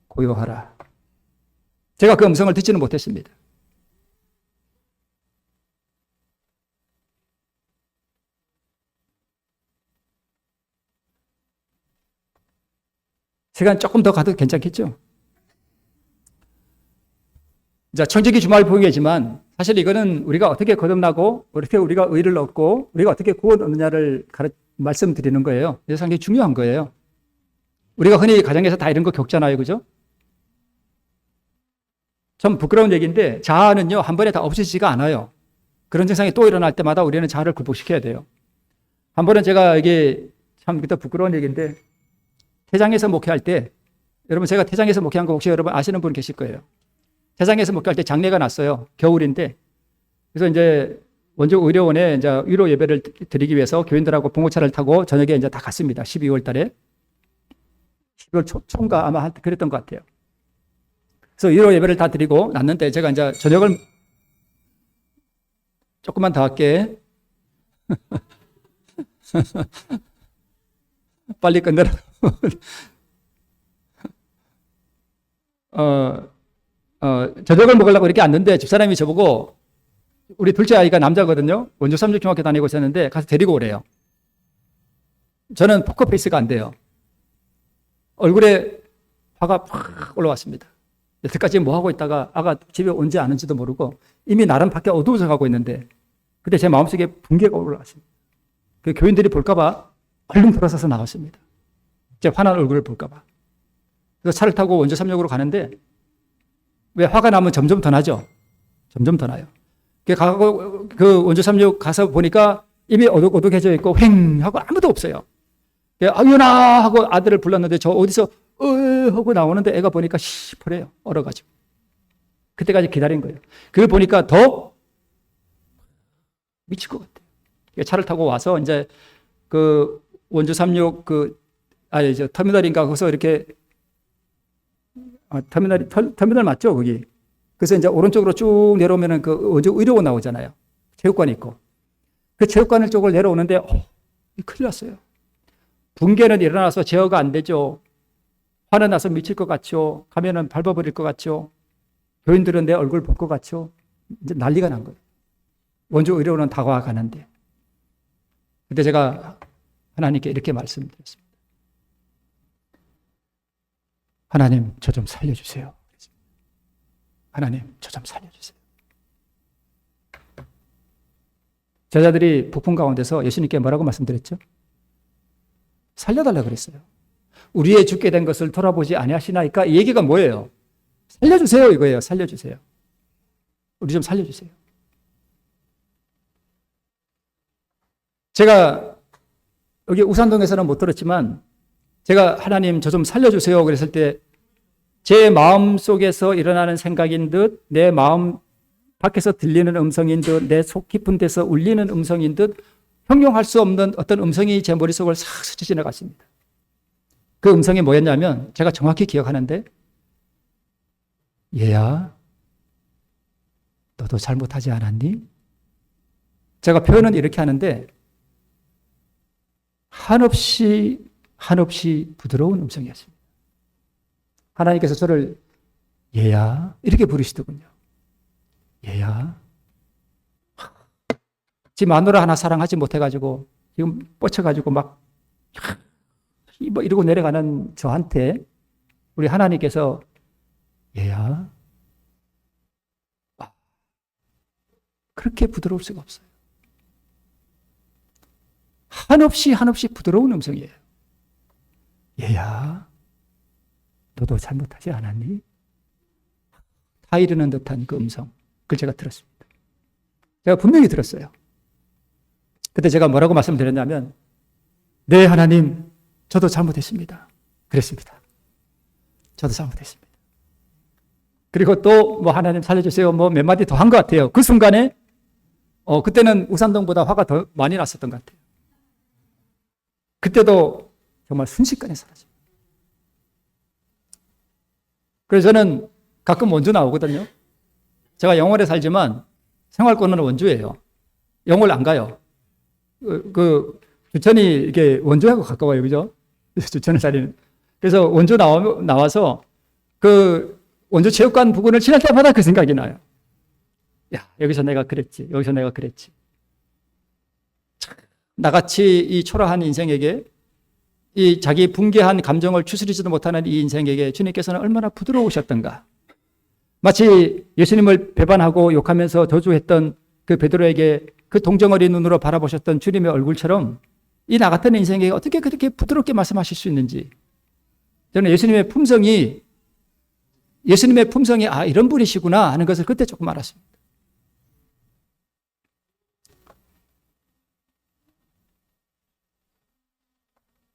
고요하라. 제가 그 음성을 듣지는 못했습니다. 시간 조금 더 가도 괜찮겠죠? 자, 청지기 주말 부흥회지만 사실 이거는 우리가 어떻게 거듭나고 어떻게 우리가 의를 얻고 우리가 어떻게 구원 얻느냐를 말씀드리는 거예요. 그래서 상당히 중요한 거예요. 우리가 흔히 가정에서 다 이런 거 겪잖아요. 그죠? 참 부끄러운 얘기인데 자아는요, 한 번에 다 없어지지가 않아요. 그런 증상이 또 일어날 때마다 우리는 자아를 굴복시켜야 돼요. 한 번은 제가 이게 참 그때 부끄러운 얘기인데 태장에서 목회할 때, 여러분 제가 태장에서 목회한 거 혹시 여러분 아시는 분 계실 거예요. 태장에서 목회할 때 장례가 났어요. 겨울인데. 그래서 이제 원주 의료원에 이제 위로 예배를 드리기 위해서 교인들하고 봉고차를 타고 저녁에 이제 다 갔습니다. 12월 달에. 12월 초인가 아마 그랬던 것 같아요. 그래서 위로 예배를 다 드리고 났는데 제가 이제 저녁을 조금만 더 할게. 빨리 끝내라. 저녁을 먹으려고 이렇게 앉는데 집사람이 저보고 우리 둘째 아이가 남자거든요. 원주 삼육중학교 다니고 있었는데 가서 데리고 오래요. 저는 포커페이스가 안 돼요. 얼굴에 화가 팍 올라왔습니다. 여태까지 뭐 하고 있다가 아가 집에 온지 않은지도 모르고 이미 나름 밖에 어두워져 가고 있는데 그때 제 마음속에 붕괴가 올라왔습니다. 그 교인들이 볼까봐 얼른 돌아서서 나왔습니다. 제 화난 얼굴을 볼까봐. 그래서 차를 타고 원주 삼역으로 가는데 왜 화가 나면 점점 더 나죠? 점점 더 나요. 그 원주 삼역 가서 보니까 이미 어둑어둑해져 있고 휑 하고 아무도 없어요. 아유나 하고 아들을 불렀는데 저 어디서 하고 나오는데 애가 보니까 시퍼래요. 얼어가지고. 그때까지 기다린 거예요. 그걸 보니까 더 미칠 것 같아요. 차를 타고 와서 이제 그 원주 삼역 터미널인가 거기서 이렇게 터미널 맞죠? 거기. 그래서 이제 오른쪽으로 쭉 내려오면은 그 원주 의료원 나오잖아요. 체육관이 있고. 그 체육관 쪽을 내려오는데 큰일 났어요. 붕괴는 일어나서 제어가 안 되죠. 화는 나서 미칠 것 같죠. 가면은 밟아버릴 것 같죠. 교인들은 내 얼굴 볼 것 같죠. 이제 난리가 난 거예요. 원주 의료원은 다가가는데. 그때 제가 하나님께 이렇게 말씀드렸습니다. 하나님, 저 좀 살려주세요. 하나님, 저 좀 살려주세요. 제자들이 북풍 가운데서 예수님께 뭐라고 말씀드렸죠? 살려달라고 그랬어요. 우리의 죽게 된 것을 돌아보지 아니하시나이까? 이 얘기가 뭐예요? 살려주세요 이거예요. 살려주세요. 우리 좀 살려주세요. 제가 여기 우산동에서는 못 들었지만 제가 하나님 저 좀 살려주세요 그랬을 때 제 마음 속에서 일어나는 생각인 듯 내 마음 밖에서 들리는 음성인 듯 내 속 깊은 데서 울리는 음성인 듯 형용할 수 없는 어떤 음성이 제 머릿속을 싹 스쳐 지나갔습니다. 그 음성이 뭐였냐면 제가 정확히 기억하는데 얘야 너도 잘못하지 않았니? 제가 표현은 이렇게 하는데 한없이 부드러운 음성이었습니다. 하나님께서 저를 얘야 이렇게 부르시더군요. 얘야 지 마누라 하나 사랑하지 못해가지고 지금 뻗쳐가지고 막 뭐 이러고 내려가는 저한테 우리 하나님께서 얘야 그렇게 부드러울 수가 없어요. 한없이 부드러운 음성이에요. 얘야 너도 잘못하지 않았니? 다 이르는 듯한 그 음성 그걸 제가 들었습니다. 제가 분명히 들었어요. 그때 제가 뭐라고 말씀드렸냐면 네 하나님 저도 잘못했습니다. 그랬습니다. 저도 잘못했습니다. 그리고 또 뭐 하나님 살려주세요 뭐 몇 마디 더 한 것 같아요. 그 순간에 그때는 우산동보다 화가 더 많이 났었던 것 같아요. 그때도 정말 순식간에 사라집니다. 그래서 저는 가끔 원주 나오거든요. 제가 영월에 살지만 생활권은 원주예요. 영월 안 가요. 주천이 이게 원주하고 가까워요. 그죠? 주천에 살리는. 그래서 원주 나와서 그 원주 체육관 부근을 지날 때마다 그 생각이 나요. 야, 여기서 내가 그랬지. 여기서 내가 그랬지. 나같이 이 초라한 인생에게 이 자기 붕괴한 감정을 추스리지도 못하는 이 인생에게 주님께서는 얼마나 부드러우셨던가. 마치 예수님을 배반하고 욕하면서 저주했던 그 베드로에게 그 동정어린 눈으로 바라보셨던 주님의 얼굴처럼 이 나 같은 인생에게 어떻게 그렇게 부드럽게 말씀하실 수 있는지. 저는 예수님의 품성이 이런 분이시구나 하는 것을 그때 조금 알았습니다.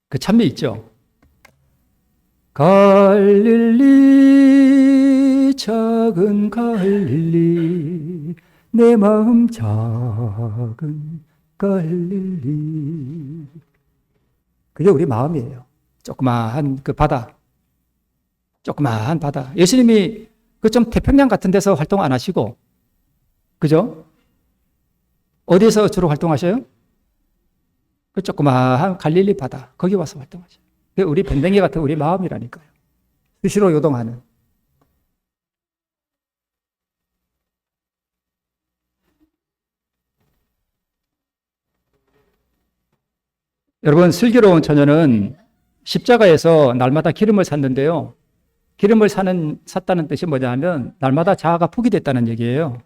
그 찬미 있죠. 갈릴리 작은 갈릴리 내 마음 작은 갈릴리. 그게 우리 마음이에요. 조그마한 그 바다. 조그마한 바다. 예수님이 그 좀 태평양 같은 데서 활동 안 하시고, 그죠? 어디서 주로 활동하셔요? 그 조그마한 갈릴리 바다. 거기 와서 활동하셔요. 그게 우리 밴댕이 같은 우리 마음이라니까요. 수시로 요동하는. 여러분, 슬기로운 처녀는 십자가에서 날마다 기름을 샀는데요. 기름을 샀다는 뜻이 뭐냐면 날마다 자아가 포기됐다는 얘기예요.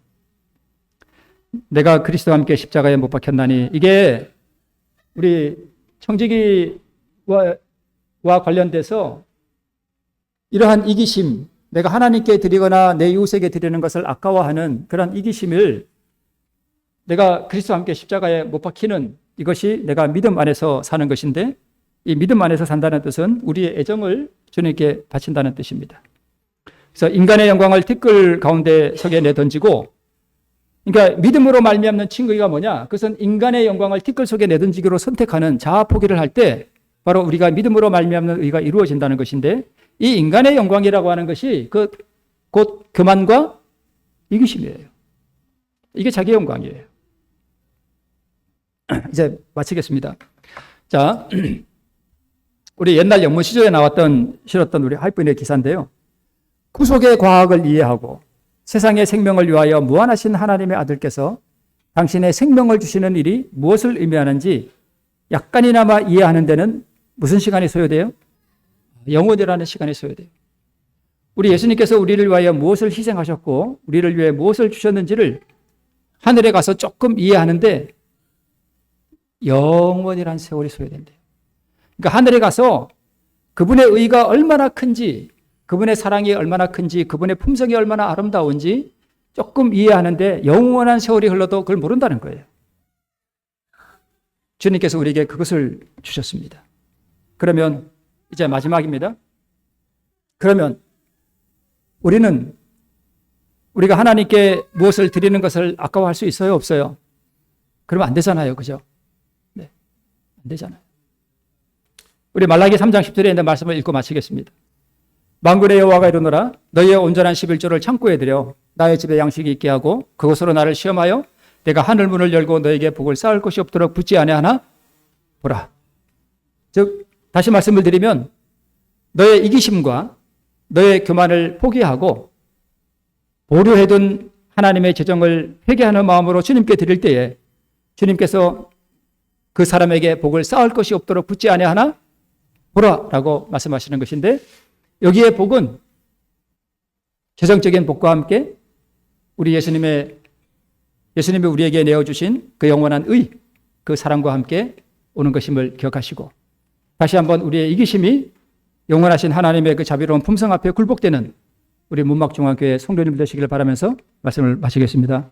내가 그리스도와 함께 십자가에 못 박혔나니, 이게 우리 청지기와 관련돼서 이러한 이기심, 내가 하나님께 드리거나 내 이웃에게 드리는 것을 아까워하는 그런 이기심을 내가 그리스도와 함께 십자가에 못 박히는, 이것이 내가 믿음 안에서 사는 것인데, 이 믿음 안에서 산다는 뜻은 우리의 애정을 주님께 바친다는 뜻입니다. 그래서 인간의 영광을 티끌 가운데 속에 내던지고, 그러니까 믿음으로 말미암는 칭의가 뭐냐? 그것은 인간의 영광을 티끌 속에 내던지기로 선택하는 자아 포기를 할 때 바로 우리가 믿음으로 말미암는 의가 이루어진다는 것인데, 이 인간의 영광이라고 하는 것이 곧 교만과 이기심이에요. 이게 자기 영광이에요. 이제 마치겠습니다. 자, 우리 옛날 영문 시조에 실었던 우리 하이픈의 기사인데요. 구속의 과학을 이해하고 세상의 생명을 위하여 무한하신 하나님의 아들께서 당신의 생명을 주시는 일이 무엇을 의미하는지 약간이나마 이해하는 데는 무슨 시간이 소요돼요? 영원이라는 시간이 소요돼요. 우리 예수님께서 우리를 위하여 무엇을 희생하셨고 우리를 위해 무엇을 주셨는지를 하늘에 가서 조금 이해하는데 영원이라는 세월이 소요된대요. 그러니까 하늘에 가서 그분의 의가 얼마나 큰지, 그분의 사랑이 얼마나 큰지, 그분의 품성이 얼마나 아름다운지 조금 이해하는데 영원한 세월이 흘러도 그걸 모른다는 거예요. 주님께서 우리에게 그것을 주셨습니다. 그러면 이제 마지막입니다. 그러면 우리가 하나님께 무엇을 드리는 것을 아까워할 수 있어요? 없어요? 그러면 안 되잖아요. 그죠? 네, 안 되잖아요. 우리 말라기 3장 10절에 있는 말씀을 읽고 마치겠습니다. 만군의 여호와가 이르노라 너희의 온전한 11조를 창고에 들여 나의 집에 양식이 있게 하고 그것으로 나를 시험하여 내가 하늘 문을 열고 너에게 복을 쌓을 것이 없도록 붙지 아니하나 보라. 즉 다시 말씀을 드리면 너의 이기심과 너의 교만을 포기하고 보류해둔 하나님의 재정을 회개하는 마음으로 주님께 드릴 때에 주님께서 그 사람에게 복을 쌓을 것이 없도록 붙지 아니하나 보라라고 말씀하시는 것인데, 여기에 복은 재정적인 복과 함께 우리 예수님이 우리에게 내어주신 그 영원한 의, 그 사랑과 함께 오는 것임을 기억하시고, 다시 한번 우리의 이기심이 영원하신 하나님의 그 자비로운 품성 앞에 굴복되는 우리 문막중앙교회 성도님들 되시기를 바라면서 말씀을 마치겠습니다.